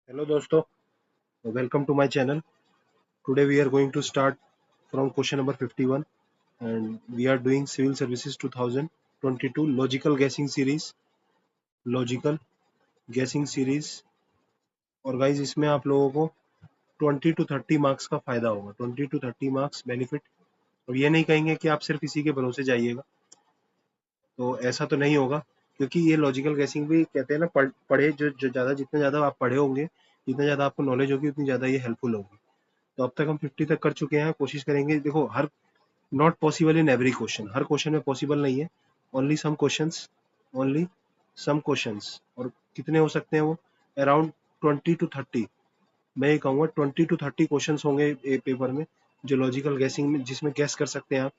Hello दोस्तों, welcome to my channel. Today we are going to start from question number 51 and we are doing Civil Services 2022 Logical Guessing Series. Logical Guessing Series और guys इसमें आप लोगों को 20 to 30 marks का फायदा होगा, 20 to 30 marks benefit. और ये नहीं कहेंगे कि आप सिर्फ इसी के भरोसे जाइएगा, तो ऐसा तो नहीं होगा, क्योंकि ये लॉजिकल गैसिंग भी कहते हैं ना, पढ़े जो ज़्यादा, जितने ज़्यादा आप पढ़े होंगे, जितना ज़्यादा आपको नॉलेज होगी, उतनी ज़्यादा ये हेल्पफुल होगी। तो अब तक हम 50 तक कर चुके हैं, कोशिश करेंगे। देखो, हर not possible in every question, हर क्वेश्चन में पॉसिबल नहीं है। Only some questions, only some questions. और कितने हो सकते हैं वो? Around 20 to 30। मैं ये कहूँगा 20 to 30 क्वेश्चंस होंगे पेपर में, जो लॉजिकल गैसिंग में, जिसमें गैस कर सकते हैं आप,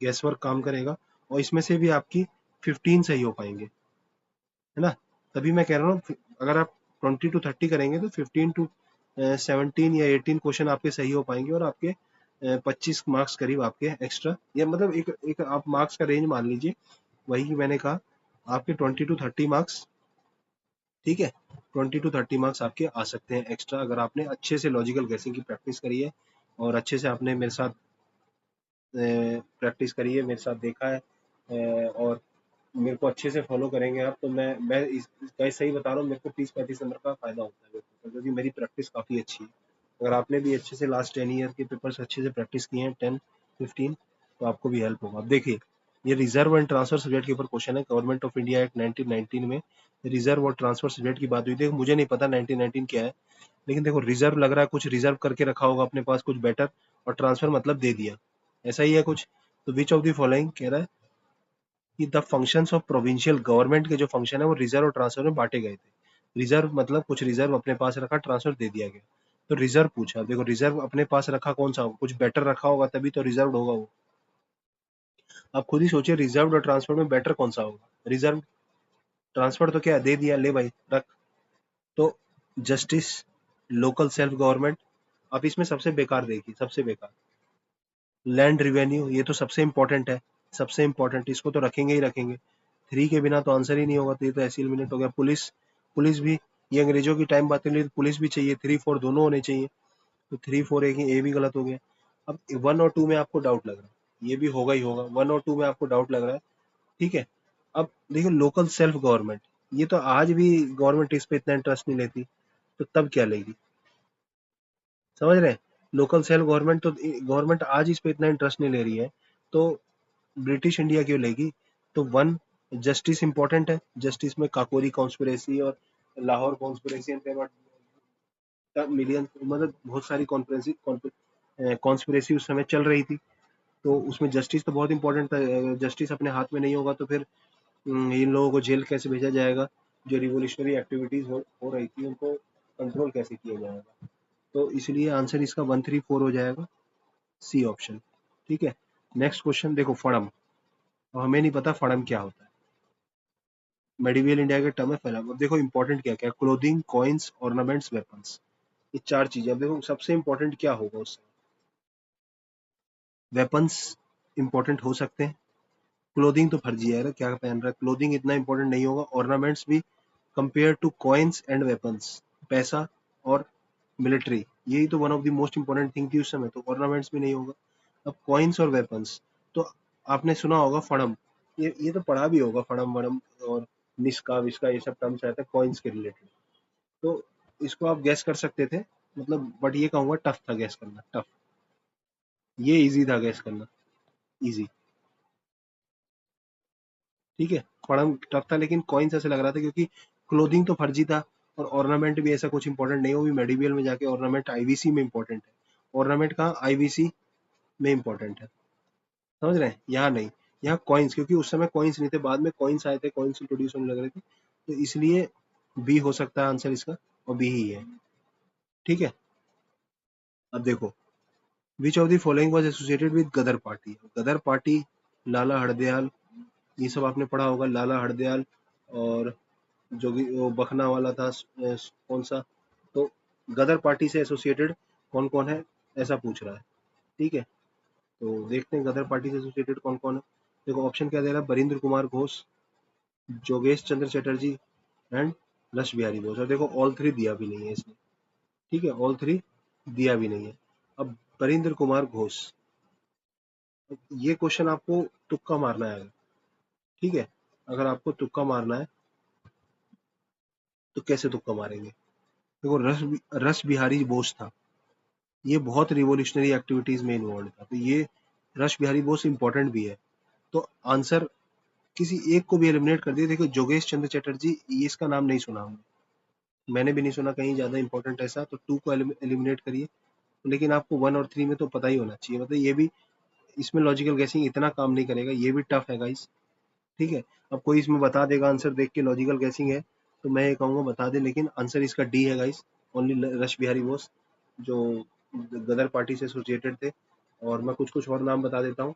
गैस वर्क काम करेगा। और इसमें से भी आपकी 15 सही हो पाएंगे, है ना? तभी मैं कह रहा हूँ, अगर आप 20 to 30 करेंगे तो 15 to 17 या 18 क्वेश्चन आपके सही हो पाएंगे और आपके 25 मार्क्स करीब आपके एक्स्ट्रा, या मतलब एक एक आप मार्क्स का रेंज मान लीजिए। वही मैंने कहा, आपके 20 to 30 मार्क्स, ठीक है? 20 to 30 मार्क्स आपके आ सकते हैं एक्स्ट्रा, अगर आपने अच्छे से लॉजिकल गैसिंग की प्रैक्टिस करी है और अच्छे से आपने मेरे साथ प्रैक्टिस करी है, मेरे साथ देखा है, और मेरे को अच्छे से फॉलो करेंगे आप, तो मैं गाइस सही बता रहा हूँ, मेरे को 30-35 नंबर का फायदा होता है मेरे को, क्योंकि मेरी प्रैक्टिस काफ़ी अच्छी है। अगर आपने भी अच्छे से लास्ट 10 ईयर के पेपर्स अच्छे से प्रैक्टिस किए हैं, 10-15, तो आपको भी हेल्प होगा। अब देखिए, ये रिजर्व एंड ट्रांसफर सब्जेक्ट के ऊपर क्वेश्चन है। गवर्नमेंट ऑफ इंडिया एक्ट 1919 में रिजर्व और ट्रांसफर सब्जेक्ट की बात हुई थी। मुझे नहीं पता 1919 क्या है, लेकिन देखो, रिजर्व लग रहा है, कुछ रिजर्व करके रखा होगा अपने पास, कुछ बेटर, और ट्रांसफर मतलब दे दिया, ऐसा ही है कुछ। तो विच ऑफ द फॉलोइंग कह रहा है कि the functions of provincial government के जो फंक्शन है वो रिजर्व और ट्रांसफर में बांटे गए थे। रिजर्व मतलब कुछ रिजर्व अपने पास रखा, ट्रांसफर दे दिया गया। तो रिजर्व पूछा, देखो रिजर्व अपने पास रखा कौन सा होगा? कुछ बेटर रखा होगा, तभी तो रिजर्व होगा वो। आप खुद ही सोचिए, रिजर्व और ट्रांसफर में बेटर कौन सा होगा? रिजर्व। ट्रांसफर तो क्या दे दिया, ले भाई रख। तो जस्टिस, लोकल सेल्फ गवर्नमेंट। आप इसमें सबसे बेकार देखिए, सबसे बेकार लैंड रिवेन्यू, ये तो सबसे इंपॉर्टेंट है, सबसे इंपॉर्टेंट, इसको तो रखेंगे ही रखेंगे। 3 के बिना तो आंसर ही नहीं होगा, तो ये तो ऐसे एलिमिनेट हो गया। पुलिस, पुलिस भी, ये अंग्रेजों की टाइम बात नहीं, पुलिस भी चाहिए, 3-4 दोनों होने चाहिए। तो 3-4 एक ही, ए भी गलत हो गया। अब 1 और 2 में आपको डाउट लग रहा है, ये भी होगा ही होगा। 1 और 2 में आपको डाउट लग रहा है, ठीक है? अब देखो, लोकल सेल्फ गवर्नमेंट, ये तो आज भी गवर्नमेंट इस पे इतना इंटरेस्ट नहीं लेती, तो तब क्या लेगी? समझ रहे हैं? लोकल सेल्फ गवर्नमेंट, तो गवर्नमेंट आज इस पे इतना इंटरेस्ट नहीं ले रही है, तो ब्रिटिश इंडिया क्यों लेगी? तो वन, जस्टिस इंपॉर्टेंट है। जस्टिस में काकोरी कॉन्स्पिरेसी और लाहौर कॉन्स्पिरेसी, मिलियन, मतलब बहुत सारी कॉन्स्पिरेसी उस समय चल रही थी, तो उसमें जस्टिस तो बहुत इंपॉर्टेंट था। जस्टिस अपने हाथ में नहीं होगा तो फिर इन लोगों को जेल कैसे भेजा जाएगा? जो रिवोल्यूशनरी एक्टिविटीज हो रही थी, उनको कंट्रोल कैसे किया जाएगा? तो इसलिए आंसर इसका 1-3-4 हो जाएगा, सी ऑप्शन, ठीक है? नेक्स्ट क्वेश्चन देखो, फड़म। अब हमें नहीं पता फड़म क्या होता है, मेडिवियल इंडिया के टर्म है फड़म। अब देखो इंपॉर्टेंट क्या क्या, क्लोथिंग, कॉइन्स, ऑर्नामेंट्स, वेपन्स, ये 4 चीजें। अब देखो सबसे इंपॉर्टेंट क्या होगा उससे? वेपन्स इंपॉर्टेंट हो सकते हैं, क्लोथिंग तो फर्जी है, क्या पहन रहा है, क्लोथिंग इतना इंपॉर्टेंट नहीं होगा। ऑर्नामेंट्स भी, compare two coins and weapons, पैसा और मिलिट्री, यही तो one of the most important thing थी उस समय, तो ऑर्नामेंट्स भी नहीं होगा। अब कॉइन्स और वेपन्स, तो आपने सुना होगा फड़म, ये तो पढ़ा भी होगा, फड़म वड़म और निस्का विस्का, ये सब टर्म्स रहते हैं कॉइन्स के रिलेटेड। तो इसको आप गैस कर सकते थे, मतलब, बट ये कहूंगा टफ था गैस करना, टफ। ये इजी था गैस करना, इजी, ठीक है? फड़म टफ था, लेकिन कॉइन्स ऐसे लग रहा था, क्योंकि क्लोथिंग तो फर्जी था, और ऑर्नामेंट भी ऐसा कुछ इंपॉर्टेंट नहीं, वो भी मेडिवियल में जाके ऑर्नामेंट आईवीसी में इंपॉर्टेंट है। ऑर्नामेंट कहाँ? आईवीसी में इंपॉर्टेंट है, समझ रहे हैं? यहाँ नहीं, यहाँ कॉइन्स, क्योंकि उस समय कॉइन्स नहीं थे, बाद में कॉइन्स आए थे, कॉइन्स इंट्रोड्यूस होने लग रहे थे, तो इसलिए बी हो सकता है आंसर इसका, और बी ही है, ठीक है? अब देखो, which of the following was associated with Ghadar Party? Ghadar Party, Lala Hardayal, ये सब आपने पढ़ा होगा, लाला हरदयाल, और जो भी वो बखना वाला था, कौन सा? तो गदर पार्टी से एसोसिएटेड कौन कौन है, ऐसा पूछ रहा है, ठीक है? तो देखते हैं गदर पार्टी से एसोसिएटेड कौन कौन है। देखो ऑप्शन क्या दे रहा है, बरिंद्र कुमार घोष, जोगेश चंद्र चटर्जी एंड रश बिहारी बोस, और देखो ऑल थ्री दिया भी नहीं है इसने, ठीक है, ऑल थ्री दिया भी नहीं है। अब बरिंदर कुमार घोष, ये क्वेश्चन आपको तुक्का मारना है, ठीक है, अगर आपको तुक्का मारना है तो कैसे तुक्का मारेंगे? देखो रस बिहारी बोस था, ये बहुत रिवोल्यूशनरी एक्टिविटीज में इन्वॉल्व था, तो ये रस बिहारी बोस इंपॉर्टेंट भी है। तो आंसर किसी एक को भी एलिमिनेट कर दिया। देखो जोगेश चंद्र चटर्जी, ये इसका नाम नहीं सुना हमने, मैंने भी नहीं सुना कहीं ज्यादा इंपॉर्टेंट ऐसा, तो टू को एलिमिनेट करिए। लेकिन आपको वन और थ्री में तो पता ही होना चाहिए, मतलब ये भी, इसमें लॉजिकल गैसिंग इतना काम नहीं करेगा, ये भी टफ है गाइस, ठीक है। अब कोई इसमें बता देगा आंसर देख के लॉजिकल गैसिंग है, तो मैं ये कहूंगा बता दे, लेकिन आंसर इसका डी है guys, only rush Bihari Bose, जो गदर पार्टी से एसोसिएटेड थे। और मैं कुछ कुछ और नाम बता देता हूँ,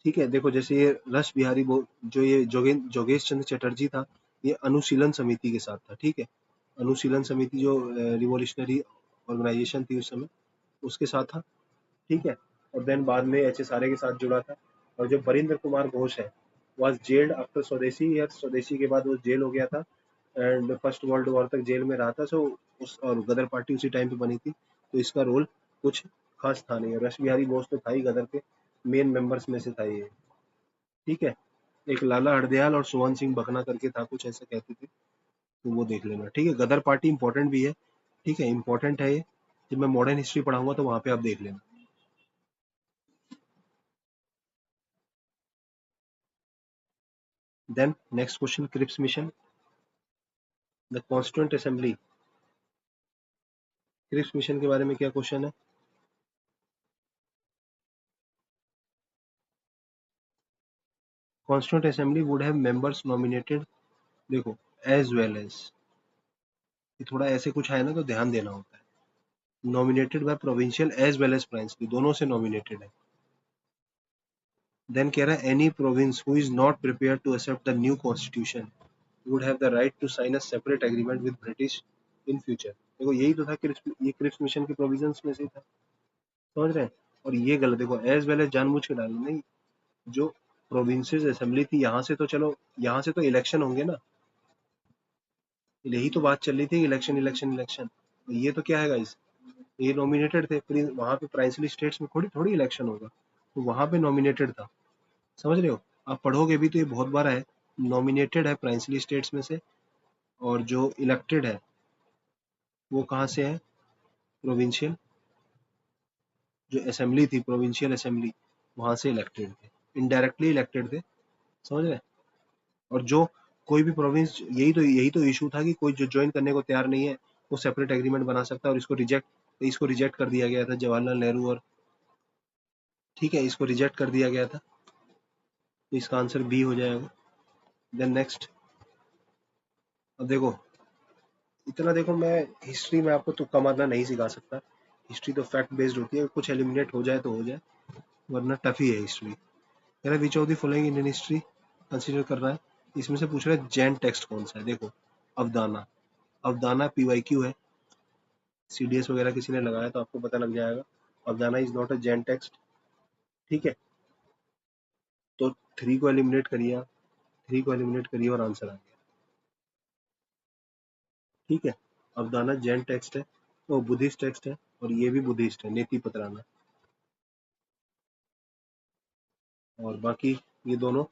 ठीक है। देखो जैसे ये रश बिहारी जो ये जोगेश चंद्र चटर्जी था, ये अनुशीलन समिति के साथ था, ठीक है। अनुशीलन समिति जो रिवोल्यूशनरी ऑर्गेनाइजेशन थी उस समय, उसके साथ था, ठीक है। और देन बाद में एचएसआरए के साथ जुड़ा था। और जो बरिंदर कुमार घोष है, वॉज जेल्ड आफ्टर स्वदेशी, या स्वदेशी के बाद वो जेल हो गया था, एंड फर्स्ट वर्ल्ड वॉर तक जेल में रहा था। सो उस, और गदर पार्टी उसी टाइम पे बनी थी, तो इसका रोल कुछ खास था नहीं। रश बिहारी बोस तो था ही गदर के मेन मेंबर्स में से था ये, ठीक है। एक लाला हरदयाल और सुवन सिंह बखना करके था, कुछ ऐसा कहते थे, तो वो देख लेना, ठीक है। गदर पार्टी इंपॉर्टेंट भी है, ठीक है, इंपॉर्टेंट है ये, जब मैं मॉडर्न हिस्ट्री पढ़ाऊंगा तो वहां पे आप देख लेना। Then next question, Cripps mission, the constituent assembly, Cripps mission के बारे में क्या क्वेश्चन है? Constituent assembly would have members nominated, देखो, एज वेल एज, ये थोड़ा ऐसे कुछ है ना, तो ध्यान देना होता है। Nominated by provincial as well as princely, दोनों से नॉमिनेटेड है। देन कह रहा है any province who is not prepare to accept the new constitution would have the right to sign a separate agreement with British in future. देखो यही तो था ये क्रिप्स मिशन के प्रोविजंस में से ही था, समझ रहे हैं। और ये गलत, देखो एज वेल एज जानबूझ के डालना नहीं, जो प्रोविंसेस असेंबली थी, यहाँ से तो चलो, यहाँ से तो इलेक्शन होंगे ना, यही तो बात चल रही थी, इलेक्शन इलेक्शन इलेक्शन। ये तो क्या है गाइस, ये नॉमिनेटेड थे, फिर वहां पे प्राइंसली स्टेट्स में थोड़ी थोड़ी इलेक्शन होगा, तो वहां पे नॉमिनेटेड था, समझ रहे हो। आप पढ़ोगे भी तो ये बहुत बार है, नॉमिनेटेड है प्राइंसली स्टेट्स में से, और जो इलेक्टेड है वो कहाँ से है, प्रोविंशियल, जो असेंबली थी प्रोविंशियल असेंबली, वहां से इलेक्टेड थे, इनडायरेक्टली इलेक्टेड थे, समझ रहे हैं। और जो कोई भी प्रोविंस, यही तो इशू था कि कोई जो ज्वाइन करने को तैयार नहीं है, वो सेपरेट एग्रीमेंट बना सकता है, और इसको रिजेक्ट कर दिया गया था जवाहरलाल नेहरू और, ठीक है, इसको रिजेक्ट कर दिया गया था, तो इसका आंसर बी हो जाएगा। देन नेक्स्ट, अब देखो, इतना देखो, मैं हिस्ट्री में आपको तुक्का मारना नहीं सिखा सकता, हिस्ट्री तो फैक्ट बेस्ड होती है, कुछ एलिमिनेट हो जाए तो हो जाए, वरना टफ ही है हिस्ट्री। कह रहा है विच of the following Indian history consider कर रहा है, इसमें से पूछ रहा है जैन टेक्स्ट कौन सा है। देखो, अवदाना, अवदाना पीवाईक्यू है, सीडीएस वगैरह किसी ने लगाया तो आपको पता लग जाएगा, Avadana is not a Jain text, ठीक है। तो थ्री को एलिमिनेट करिए आप, थ्री को एलिमिनेट करिए और आंसर आ गया, ठीक है। अवदाना जैन टेक्स्ट है, वो बुद्धिस्ट टेक्स्ट है, और ये भी बुद्धिस्ट है, नेति पतराना, और बाकी ये दोनों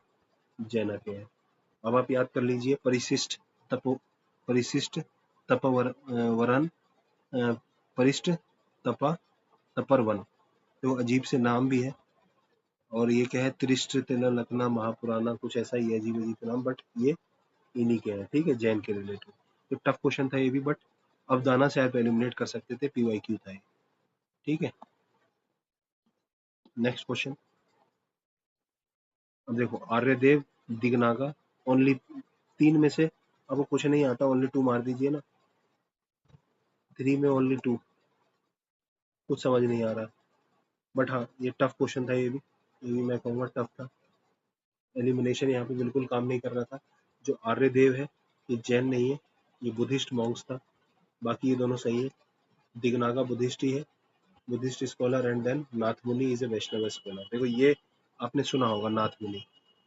जैना के हैं। अब आप याद कर लीजिए, परिशिष्ट वरन, परिष्ट तपा तपर वन, तो अजीब से नाम भी है, और ये क्या है, त्रिष्ट तिल लखना महापुराना, कुछ ऐसा ही है, अजीब अजीब से नाम, बट ये इन्हीं के हैं, ठीक है, जैन के रिलेटेड। तो टफ क्वेश्चन था ये भी, बट अवदाना से आप एलिमिनेट कर सकते थे, पीवाईक्यू था ये, ठीक है। नेक्स्ट क्वेश्चन, अब देखो, आर्यदेव, दिगनागा, ओनली, तीन में से आपको कुछ नहीं आता, ओनली टू मार दीजिए ना, थ्री में ओनली टू, कुछ समझ नहीं आ रहा, बट हाँ ये टफ क्वेश्चन था, ये भी मैं कहूँगा टफ था, एलिमिनेशन यहाँ पे बिल्कुल काम नहीं कर रहा था। जो आर्यदेव है, ये जैन नहीं है, ये बुद्धिस्ट मॉन्क्स था, बाकी ये दोनों सही है। दिगनागा बुद्धिस्ट ही है, बुद्धिस्ट स्कॉलर, एंड देन नाथ मुनि इज ए वैष्णव स्कॉलर। देखो ये आपने सुना होगा नाथ मुनि,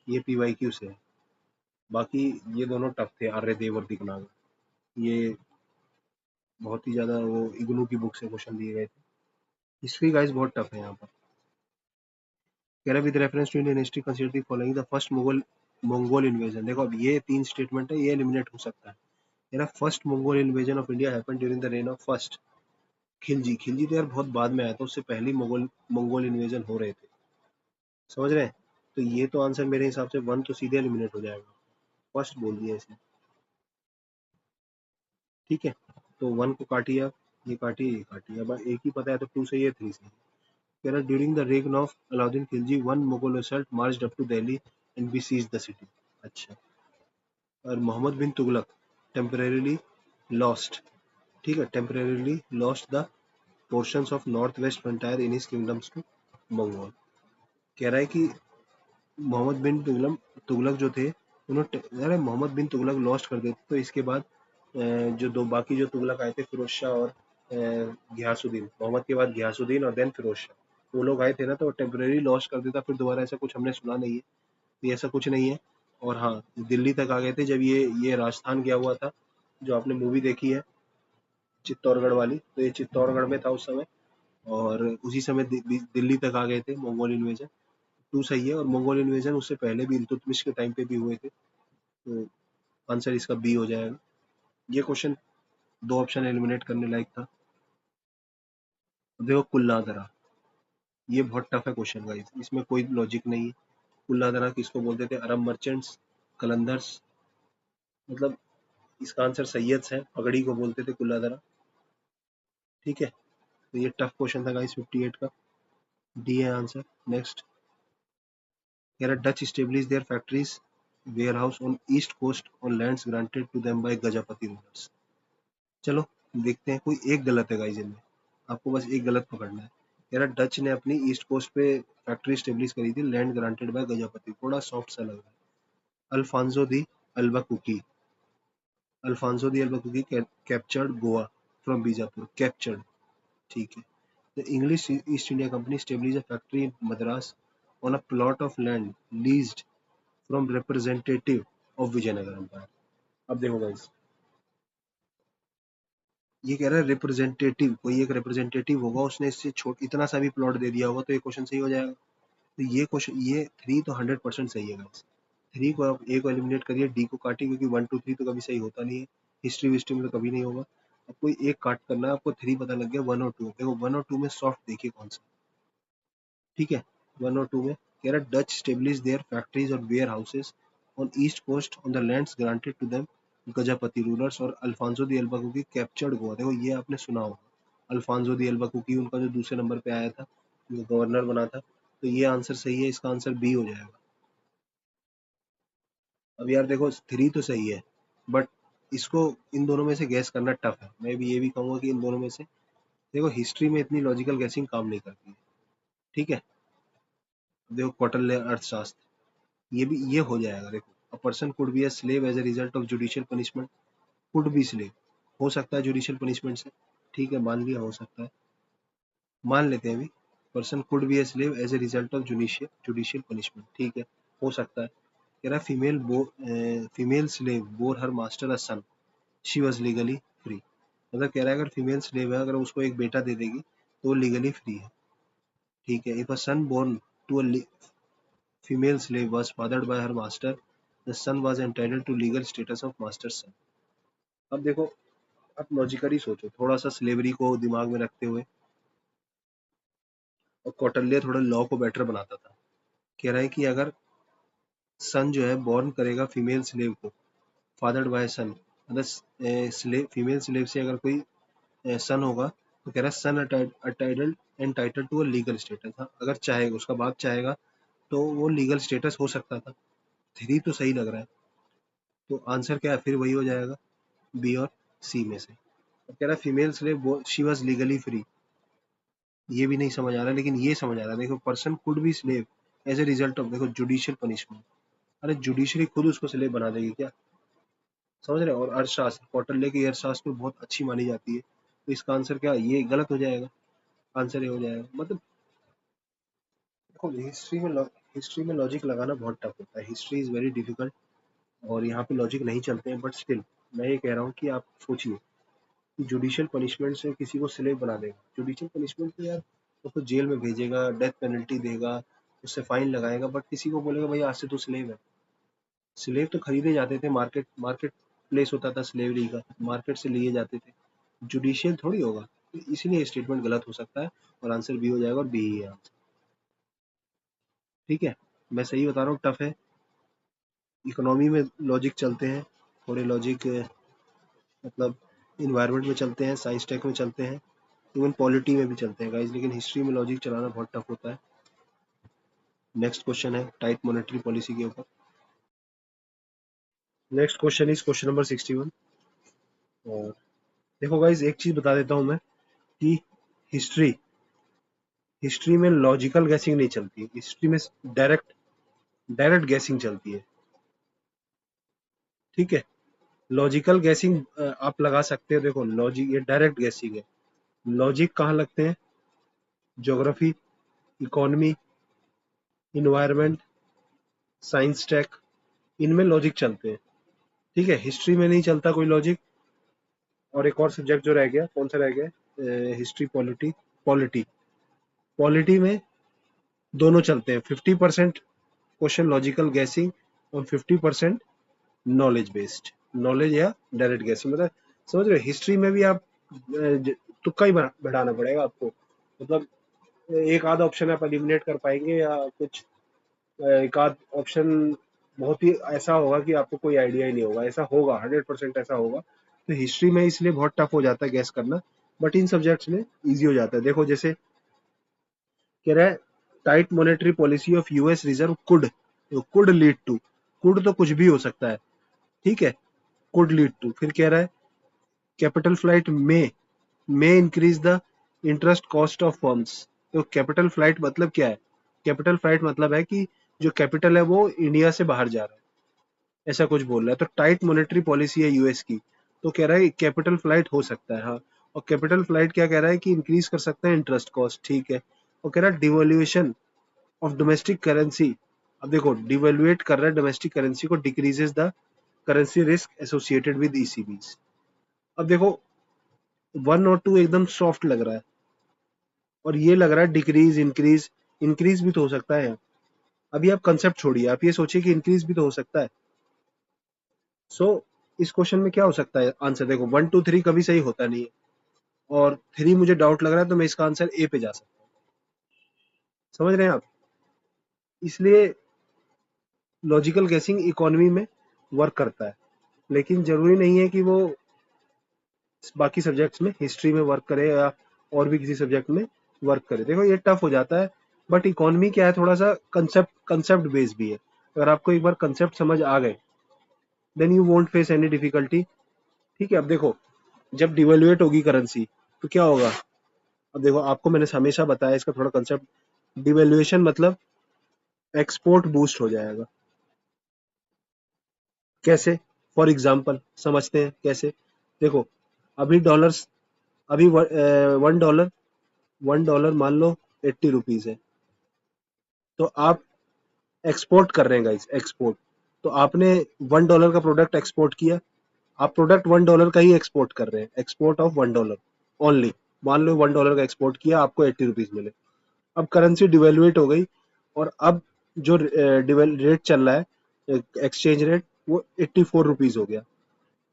ये पीवाईक्यू से है, बाकी ये दोनों टफ थे, आर्यदेव और दिगनाग। ये बहुत ही ज्यादा वो इग्नू की बुक से क्वेश्चन दिए गए थे। हिस्ट्री गाइस बहुत टफ है यहाँ पर। कह रहा with reference to Indian history consider the following the first Mughal Mongol invasion. देखो अब ये 3 स्टेटमेंट है, ये एलिमिनेट हो सकता है। कह रहा first Mongol invasion of India happened during the rain of first Khilji. Khilji तो यार बहुत बाद में आया था, उससे पहले मंगोल मंगोल इन्वेजन हो रहे थे। समझ रहे हैं? तो ये तो आंसर मेरे हिसाब से 1 तो सीधे एलिमिनेट हो जाएगा। फर्स्ट बोल दिया इसने। ठीक है, तो 1 को काटिए आप, ये काटिए ये काटिए। अब एक ही पता है तो 2 सही है 3 सही है। कह रहा during the reign of Alauddin Khilji one Mughal assault marched up to Delhi and besieged the city. अच्छा। और मोहम्मद बिन तुगलक टेम्परेरीली लॉस्ट, ठीक है, temporarily lost the portions of north west frontier in his kingdoms to Mongol. कह रहा है कि मोहम्मद बिन तुगलक जो थे, उन्होंने, अरे मोहम्मद बिन तुगलक लॉस्ट कर देते तो इसके बाद जो दो बाकी जो तुगलक आए थे, फिरोज शाह और घियासुद्दीन, मोहम्मद के बाद घियासुद्दीन और देन फिरोज शाह, वो लोग आए थे ना, तो टेम्परेरी लॉस्ट कर देता, फिर दोबारा ऐसा कुछ हमने सुना नहीं है। तो ऐसा कुछ नहीं है। और हाँ, दिल्ली तक आ गए थे जब ये राजस्थान गया हुआ था, जो आपने मूवी देखी है चित्तौड़गढ़ वाली, तो ये चित्तौड़गढ़ में था उस समय। और उसी समय दिल्ली तक आ गए थे मंगोल इन्वेजन। 2 सही है। और मंगोल इन्वेजन उससे पहले भी इल्तुतमिश के टाइम पे भी हुए थे। तो आंसर इसका बी हो जाएगा। ये क्वेश्चन 2 ऑप्शन एलिमिनेट करने लायक था। अब देखो कुल्ला दरा, ये बहुत टफ है क्वेश्चन गाइस, इसमें कोई लॉजिक नहीं है। कुल्ला दरा किसको बोलते थे? अरब मर्चेंट्स, कलंदर्स, मतलब इसका आंसर सैयद्स है, पगड़ी को बोलते थे कुल्ला दरा। ठीक है, तो ये टफ क्वेश्चन था गाइस 58 का। डी है आंसर। नेक्स्ट, कह रहा Dutch establish their factories warehouse on east coast on lands granted to them by Gajapati rulers. चलो देखते हैं, कोई एक गलत है गाइस इनमें, आपको बस एक गलत पकड़ना है। कह रहा डच ने अपनी ईस्ट कोस्ट पे फैक्ट्री स्टेब्लिश करी थी, लैंड ग्रांटेड बाय गजापति। थोड़ा सॉफ्ट सा लग रहा है। Alfonso de Albuquerque, Alfonso de Albuquerque captured Goa from Bijapur, captured. ठीक है। The English East India Company established a factory in Madras on a plot of land leased from representative of Vijayanagara Empire. अब देखो guys, ये कह रहा है representative, कोई एक रिप्रेजेंटेटिव होगा, उसने इससे छोट इतना सा भी प्लॉट दे दिया होगा, तो ये क्वेश्चन सही हो जाएगा। तो ये क्वेश्चन, ये 3 तो 100% सही है गाइस। 3 को आप ए को एलिमिनेट करिए, डी को काटिए, क्योंकि 1 2 3 तो कभी सही होता नहीं है। हिस्ट्री विस्ट्री में तो कभी नहीं होगा। अब कोई एक काट करना है आपको। 3 पता लग गया, 1 और 2। देखो 1 और 2 में सॉफ्ट देखिए कौन सा। ठीक है, 1 और 2 में कह रहा डच स्टेब्लिश देयर फैक्ट्रीज और warehouses on east coast on the lands granted to them Gajapati rulers और Alfonso de Albuquerque captured Goa. देखो ये आपने सुना होगा, अल्फांसो दी अल्बाकुकी उनका जो दूसरे नंबर पे आया था, जो गवर्नर बना था। तो ये आंसर सही है, इसका आंसर बी हो जाएगा। अब यार देखो 3 तो सही है, बट इसको इन दोनों में से गैस करना टफ है। मैं भी ये भी कहूंगा कि इन दोनों में से, देखो हिस्ट्री में इतनी लॉजिकल गैसिंग काम नहीं करती है। ठीक है, देखो कौटिल्य अर्थशास्त्र, ये हो जाएगा। देखो a person could be a slave as a result of judicial punishment. Could be slave, हो सकता है जुडिशियल पनिशमेंट से। ठीक है, मान लिया हो सकता है, मान लेते हैं अभी। Person could be a slave as a result of judicial punishment, ठीक है, हो सकता है। कह रहा female slave bore her master a son, she was legally free. मतलब कह रहा है अगर फीमेल स्लेव है, अगर उसको एक बेटा दे देगी तो वो लीगली फ्री है। ठीक है, if a son born to a female slave was fathered by her master, the son was entitled to legal status of master's son. अब देखो, आप लॉजिकली सोचो थोड़ा सा, स्लेवरी को दिमाग में रखते हुए। और कौटिल्य थोड़ा लॉ को बेटर बनाता था। कह रहा है कि अगर सन जो है बॉर्न करेगा फीमेल स्लेव को, फादर्ड बाय सन, मतलब फीमेल स्लेव से अगर कोई सन होगा, तो कह रहा है son entitled to a legal status. हाँ, अगर चाहेगा, उसका बाप चाहेगा, तो वो लीगल स्टेटस हो सकता था। 3 तो सही लग रहा है। तो आंसर क्या है, फिर वही हो जाएगा, बी और सी में से। अब कह रहा है female slave she was legally free, ये भी नहीं समझ आ रहा, लेकिन ये समझ आ रहा है। देखो person could be slave as a result of, देखो जुडिशियल पनिशमेंट। अरे जुडिशरी खुद उसको स्लेव बना देगी क्या? समझ रहे हो? और अर्थशास्त्र, कौटिल्य की अर्थशास्त्र में बहुत अच्छी मानी जाती है। तो इसका आंसर क्या, ये गलत हो जाएगा। आंसर ये हो जाएगा। मतलब देखो हिस्ट्री में लॉजिक लगाना बहुत टफ होता है। History is very difficult. और यहाँ पे लॉजिक नहीं चलते हैं, बट स्टिल मैं ये कह रहा हूँ कि आप सोचिए कि जुडिशियल पनिशमेंट से किसी को स्लेव बना देगा। जुडिशियल पनिशमेंट तो यार उसको जेल में भेजेगा, डेथ पेनल्टी देगा, उससे फाइन लगाएगा, बट किसी को बोलेगा भाई आज से तो स्लेव है। स्लेव तो खरीदे जाते थे, मार्केट मार्केट प्लेस होता था स्लेवरी का, मार्केट से लिए जाते थे। जुडिशियल थोड़ी होगा। इसीलिए स्टेटमेंट गलत हो सकता है और आंसर बी हो जाएगा, और बी ही है आंसर। ठीक है, मैं सही बता रहा हूँ, टफ है। इकोनॉमी में लॉजिक चलते हैं, थोड़े लॉजिक मतलब इन्वायरमेंट में चलते हैं, साइंस टेक में चलते हैं, इवन पॉलिटी में भी चलते हैं गाइस, लेकिन हिस्ट्री में लॉजिक चलाना बहुत टफ होता है। नेक्स्ट क्वेश्चन है टाइट मॉनेटरी पॉलिसी के ऊपर। Next question is question number 61। और देखो गाइस, एक चीज बता देता हूं मैं कि हिस्ट्री हिस्ट्री में लॉजिकल गैसिंग नहीं चलती, हिस्ट्री में डायरेक्ट डायरेक्ट गैसिंग चलती है। ठीक है, लॉजिकल गैसिंग आप लगा सकते हो, देखो लॉजिक ये डायरेक्ट गैसिंग है। लॉजिक कहाँ लगते हैं? Geography, economy, environment, science tech, इनमें लॉजिक चलते हैं। ठीक है, हिस्ट्री में नहीं चलता कोई लॉजिक। और एक और सब्जेक्ट जो रह गया, कौन सा रह गया? History, polity. पॉलिटी पॉलिटी में दोनों चलते हैं, 50% क्वेश्चन लॉजिकल गैसिंग और 50% नॉलेज बेस्ड, नॉलेज या डायरेक्ट गैसिंग। मतलब समझ रहे हो, हिस्ट्री में भी आप तुक्का ही बढ़ाना पड़ेगा आपको। मतलब एक आध ऑप्शन आप एलिमिनेट कर पाएंगे, या कुछ एक आध ऑप्शन बहुत ही ऐसा होगा कि आपको कोई आइडिया ही नहीं होगा। ऐसा होगा, 100% ऐसा होगा। तो हिस्ट्री में इसलिए बहुत टफ हो जाता है गैस करना, बट इन सब्जेक्ट्स में इजी हो जाता है। देखो जैसे कह रहा है tight monetary policy of US reserve could lead to, could तो कुछ भी हो सकता है, ठीक है, कुड लीड टू। फिर कह रहा है कैपिटल फ्लाइट में increase the interest cost of firms. तो कैपिटल फ्लाइट मतलब क्या है? कैपिटल फ्लाइट मतलब है कि जो कैपिटल है वो इंडिया से बाहर जा रहा है, ऐसा कुछ बोल रहा है। तो टाइट मॉनेटरी पॉलिसी है यूएस की, तो कह रहा है कैपिटल फ्लाइट हो सकता है, हाँ। और कैपिटल फ्लाइट क्या कह रहा है कि इंक्रीज कर सकता है इंटरेस्ट कॉस्ट, ठीक है। और कह रहा है डिवोल्यूशन ऑफ डोमेस्टिक करेंसी। अब देखो डिवेल्युएट कर रहा है डोमेस्टिक करेंसी को, decreases the currency risk associated with ECBs. अब देखो 1 और 2 एकदम सॉफ्ट लग रहा है, और ये लग रहा है डिक्रीज इंक्रीज। इंक्रीज भी तो हो सकता है। अभी आप कंसेप्ट छोड़िए, आप ये सोचिए कि इंक्रीज भी तो हो सकता है। सो इस क्वेश्चन में क्या हो सकता है आंसर? देखो 1 2 3 कभी सही होता नहीं है, और 3 मुझे डाउट लग रहा है, तो मैं इसका आंसर ए पे जा सकता हूँ। समझ रहे हैं आप? इसलिए लॉजिकल गेसिंग इकोनॉमी में वर्क करता है, लेकिन जरूरी नहीं है कि वो बाकी सब्जेक्ट्स में, हिस्ट्री में वर्क करे या और भी किसी सब्जेक्ट में वर्क करे। देखो ये टफ हो जाता है, बट इकोनॉमी क्या है, थोड़ा सा कंसेप्ट बेस्ड भी है। अगर आपको एक बार कंसेप्ट समझ आ गए, then you won't face any difficulty. ठीक है, अब देखो जब डिवेल्युएट होगी करेंसी तो क्या होगा? अब देखो आपको मैंने हमेशा बताया इसका थोड़ा कंसेप्ट। डिवेल्युएशन मतलब एक्सपोर्ट बूस्ट हो जाएगा। कैसे? फॉर एग्जाम्पल समझते हैं कैसे। देखो अभी डॉलर्स, अभी 1 डॉलर, 1 डॉलर मान लो 80 रुपीज है। तो आप एक्सपोर्ट कर रहे हैं गाइस, एक्सपोर्ट। तो आपने 1 डॉलर का प्रोडक्ट एक्सपोर्ट किया, आप प्रोडक्ट 1 डॉलर का ही एक्सपोर्ट कर रहे हैं, एक्सपोर्ट ऑफ 1 डॉलर ओनली। मान लो 1 डॉलर का एक्सपोर्ट किया, आपको 80 रुपीज मिले। अब करेंसी डिवेल्युएट हो गई, और अब जो रेट चल रहा है, एक्सचेंज रेट, वो 84 रुपीज हो गया।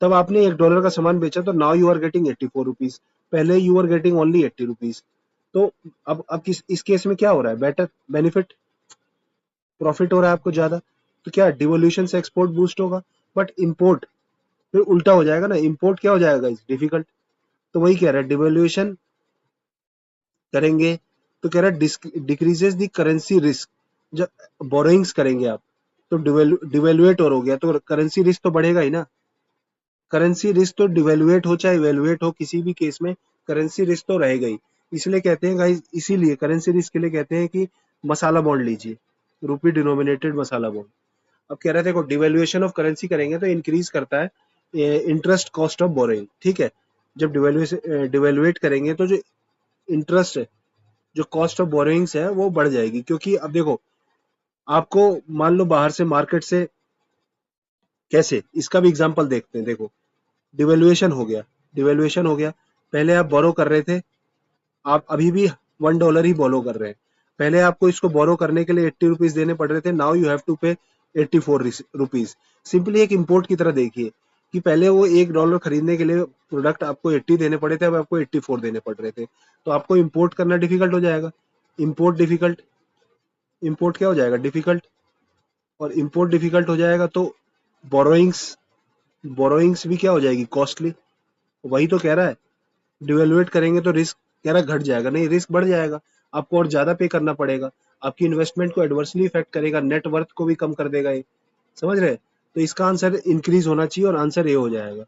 तब आपने 1 डॉलर का सामान बेचा, तो now you are getting 84 rupees. पहले you are getting only 80 rupees. तो अब किस इस केस में क्या हो रहा है? बेटर बेनिफिट, प्रॉफिट हो रहा है आपको ज्यादा। तो क्या डिवोल्यूशन से एक्सपोर्ट बूस्ट होगा, बट इंपोर्ट फिर उल्टा हो जाएगा ना, इंपोर्ट क्या हो जाएगा इस डिफिकल्ट। तो वही कह रहा है डिवोल्यूशन करेंगे तो कह रहा है डिक्रीजेस द करेंसी रिस्क। जब बोरोइंग्स करेंगे आप, तो डिवेल्युएट और हो गया, तो करेंसी रिस्क तो बढ़ेगा ही ना। करेंसी रिस्क तो डिवेल्युएट हो चाहे इवेल्युएट हो, किसी भी केस में करेंसी रिस्क तो रहेगा ही। इसलिए कहते हैं गाइस, इसीलिए करेंसी रिस्क के लिए कहते हैं कि मसाला बॉन्ड लीजिए, रुपी डिनोमिनेटेड मसाला बॉन्ड। अब कह रहे थे देखो डिवेल्युएशन ऑफ करेंसी करेंगे तो इंक्रीज करता है इंटरेस्ट कॉस्ट ऑफ बोरोइंग, ठीक है। जब डिवेल्युएट करेंगे तो जो इंटरेस्ट है, जो कॉस्ट ऑफ बोरोइंग्स है, वो बढ़ जाएगी। क्योंकि अब देखो आपको मान लो बाहर से मार्केट से कैसे, इसका भी एग्जांपल देखते हैं। देखो, डिवेल्युएशन हो गया, डिवेल्युएशन हो गया। पहले आप बोरो कर रहे थे, आप अभी भी $1 ही बोरो कर रहे हैं। पहले आपको इसको बोरो करने के लिए 80 रुपीज देने पड़ रहे थे, नाउ यू हैव टू पे 84 रुपीज। सिंपली एक इम्पोर्ट की तरह देखिए कि पहले वो $1 खरीदने के लिए प्रोडक्ट आपको 80 देने पड़े थे, अब आपको 84 देने पड़ रहे थे। तो आपको इम्पोर्ट करना डिफिकल्ट हो जाएगा। इम्पोर्ट डिफिकल्ट, इम्पोर्ट क्या हो जाएगा, डिफिकल्ट। और इम्पोर्ट डिफिकल्ट हो जाएगा तो बोरोइंग्स, बोरोइंग्स भी क्या हो जाएगी, कॉस्टली। वही तो कह रहा है, डिवेलुएट करेंगे तो रिस्क कह रहा है घट जाएगा, नहीं रिस्क बढ़ जाएगा, आपको और ज्यादा पे करना पड़ेगा। आपकी इन्वेस्टमेंट को एडवर्सली इफेक्ट करेगा, नेट वर्थ को भी कम कर देगा ये, समझ रहे हैं? तो इसका आंसर इंक्रीज होना चाहिए और आंसर ए हो जाएगा।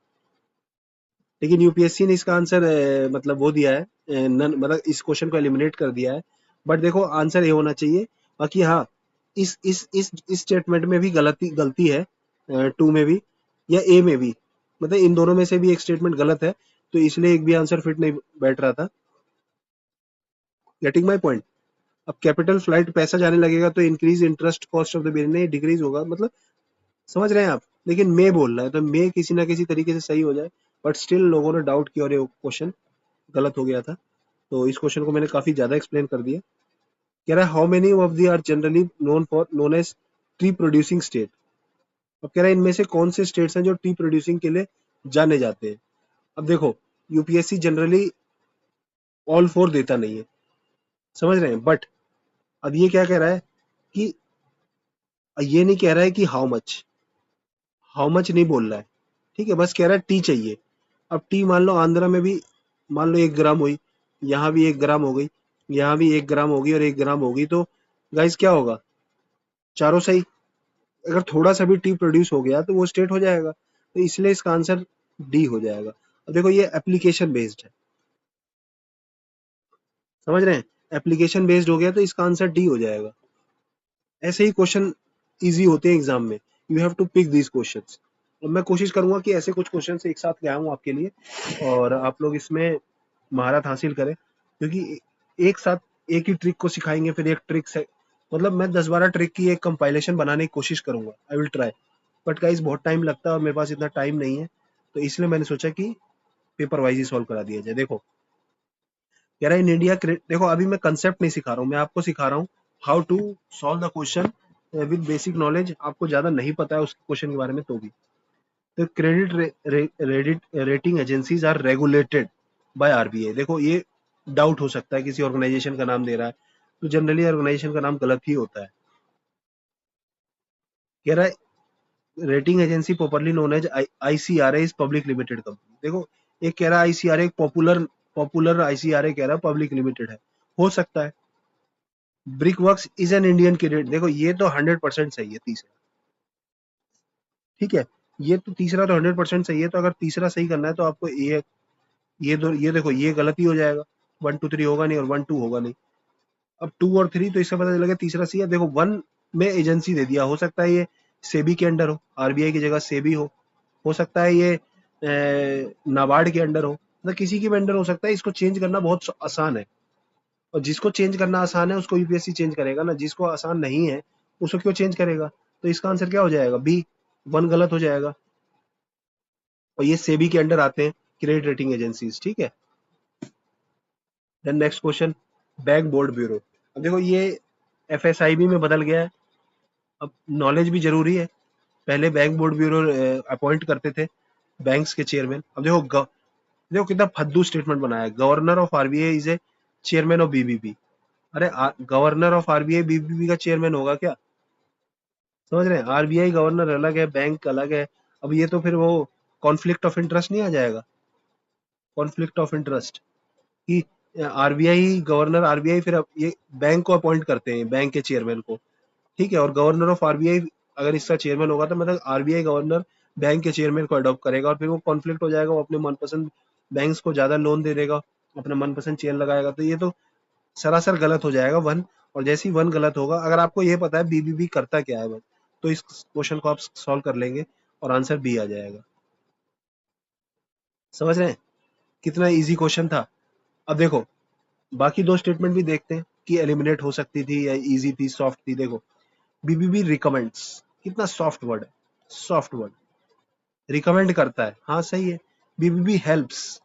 लेकिन यूपीएससी ने इसका आंसर मतलब वो दिया है, मतलब इस क्वेश्चन को एलिमिनेट कर दिया है। बट देखो आंसर ए होना चाहिए। बाकी हाँ, इस स्टेटमेंट में भी गलती गलती है, टू में भी या ए में भी, मतलब इन दोनों में से भी एक स्टेटमेंट गलत है, तो इसलिए एक भी आंसर फिट नहीं बैठ रहा था। Getting my point. अब कैपिटल फ्लाइट पैसा जाने लगेगा तो increase interest cost of the business, नहीं डिक्रीज होगा, मतलब समझ रहे हैं आप? लेकिन मे बोल रहा है तो मे किसी ना किसी तरीके से सही हो जाए, बट स्टिल लोगों ने डाउट किया और ये क्वेश्चन गलत हो गया था। तो इस क्वेश्चन को मैंने काफी ज्यादा एक्सप्लेन कर दिया। कह रहा है how many of the are generally known as tea producing state. अब कह रहा है इनमें से कौन से स्टेट्स हैं जो टी प्रोड्यूसिंग के लिए जाने जाते हैं। अब देखो, यूपीएससी जनरली ऑल फोर देता नहीं है, समझ रहे हैं? बट अब ये क्या कह रहा है कि ये नहीं कह रहा है कि हाउ मच नहीं बोल रहा है, ठीक है, बस कह रहा है टी चाहिए। अब टी मान लो आंध्रा में भी मान लो 1 ग्राम हुई, यहाँ भी 1 ग्राम हो गई, यहाँ भी 1 ग्राम होगी और 1 ग्राम होगी, तो गाइस क्या होगा, चारों सही। अगर थोड़ा सा भी टी प्रोड्यूस हो गया तो वो स्टेट हो जाएगा, तो इसलिए इसका आंसर डी हो जाएगा। अब देखो ये एप्लीकेशन बेस्ड है, समझ रहे हैं? एप्लीकेशन बेस्ड हो गया तो इसका आंसर डी हो जाएगा। ऐसे ही क्वेश्चन इजी होते हैं एग्जाम में, you have to pick these questions. और मैं कोशिश करूंगा कि ऐसे कुछ क्वेश्चन एक साथ ले आऊं आपके लिए और आप लोग इसमें महारत हासिल करें, क्योंकि एक साथ एक ही ट्रिक को सिखाएंगे फिर एक ट्रिक से, मतलब मैं 10-12 ट्रिक की एक कंपाइलेशन बनाने की कोशिश करूंगा, I will try. But guys बहुत टाइम लगता है और मेरे पास इतना टाइम नहीं है, तो इसलिए मैंने सोचा कि पेपर वाइज ही सॉल्व करा दिया जाए। देखो कह रहा है इन इंडिया, देखो अभी मैं कंसेप्ट नहीं सिखा रहा हूँ, मैं आपको सिखा रहा हूँ how to solve the question with basic knowledge. आपको ज्यादा नहीं पता है उस क्वेश्चन के बारे में तो भी। तो credit rating agencies are regulated by RBI. देखो ये डाउट हो सकता है, किसी ऑर्गेनाइजेशन का नाम दे रहा है तो जनरली ऑर्गेनाइजेशन का नाम गलत ही होता है। कह रहा है rating agency popularly known as ICRA is public limited company. देखो एक कह रहा है आईसीआरए, पॉपुलर पॉपुलर आईसीआरए कह रहा है पब्लिक लिमिटेड है, हो सकता है। Brick works is an Indian credit, देखो ये तो 100% सही है तीसरा, ठीक है, ये तो तीसरा तो 100% सही है। तो अगर तीसरा सही करना है तो आपको ये देखो ये गलती हो जाएगा, 1 2 3 होगा नहीं और 1 2 होगा नहीं। अब 2 और 3 तो इससे पता चलेगा तीसरा सही है। देखो 1 में एजेंसी दे दिया, हो सकता है ये सेबी के अंडर हो, आरबीआई की जगह सेबी हो सकता है ये नाबार्ड के अंडर हो, मतलब किसी के भी अंडर हो सकता है। इसको चेंज करना बहुत आसान है, और जिसको चेंज करना आसान है उसको यूपीएससी चेंज करेगा ना, जिसको आसान नहीं है उसको क्यों चेंज करेगा। तो इसका आंसर क्या हो जाएगा, बी, 1 गलत हो जाएगा। और ये सेबी के अंडर आते हैं क्रेडिट रेटिंग एजेंसीज, ठीक है। Then next question, bank board bureau. अब देखो ये एफएसआईबी में बदल गया है, अब नॉलेज भी जरूरी है। पहले बैंक बोर्ड ब्यूरो अपॉइंट करते थे बैंक्स के चेयरमैन। अब देखो देखो कितना फद्दू स्टेटमेंट बनाया है, governor of RBI is a chairman of BBB. अरे गवर्नर ऑफ आरबीआई बीबीबी का चेयरमैन होगा क्या, समझ रहे हैं? आरबीआई गवर्नर अलग है, बैंक अलग है। अब ये तो फिर वो कॉन्फ्लिक्ट ऑफ इंटरेस्ट नहीं आ जाएगा, कॉन्फ्लिक्ट ऑफ इंटरेस्ट कि आरबीआई गवर्नर, आरबीआई फिर अब ये बैंक को अपॉइंट करते हैं, बैंक के चेयरमैन को, ठीक है। और गवर्नर ऑफ आरबीआई अगर इसका चेयरमैन होगा तो मतलब आरबीआई गवर्नर बैंक के चेयरमैन को अडॉप्ट करेगा और फिर वो कॉन्फ्लिक्ट हो जाएगा, वो अपने मनपसंद बैंक्स को ज्यादा लोन दे देगा, अपना मनपसंद चेयर लगाएगा, तो ये तो सरासर गलत हो जाएगा 1। और जैसे ही 1 गलत होगा, अगर आपको ये पता है बीबीबी करता क्या है बस, तो इस क्वेश्चन को आप सॉल्व कर लेंगे और आंसर बी आ जाएगा। समझ रहे हैं कितना इजी क्वेश्चन था? अब देखो बाकी दो स्टेटमेंट भी देखते हैं कि एलिमिनेट हो सकती थी या इजी थी, सॉफ्ट थी। देखो बीबीबी रिकमेंड्स, कितना सॉफ्ट वर्ड है, सॉफ्ट वर्ड। रिकमेंड करता है, हाँ सही है। बीबीबी हेल्प्स,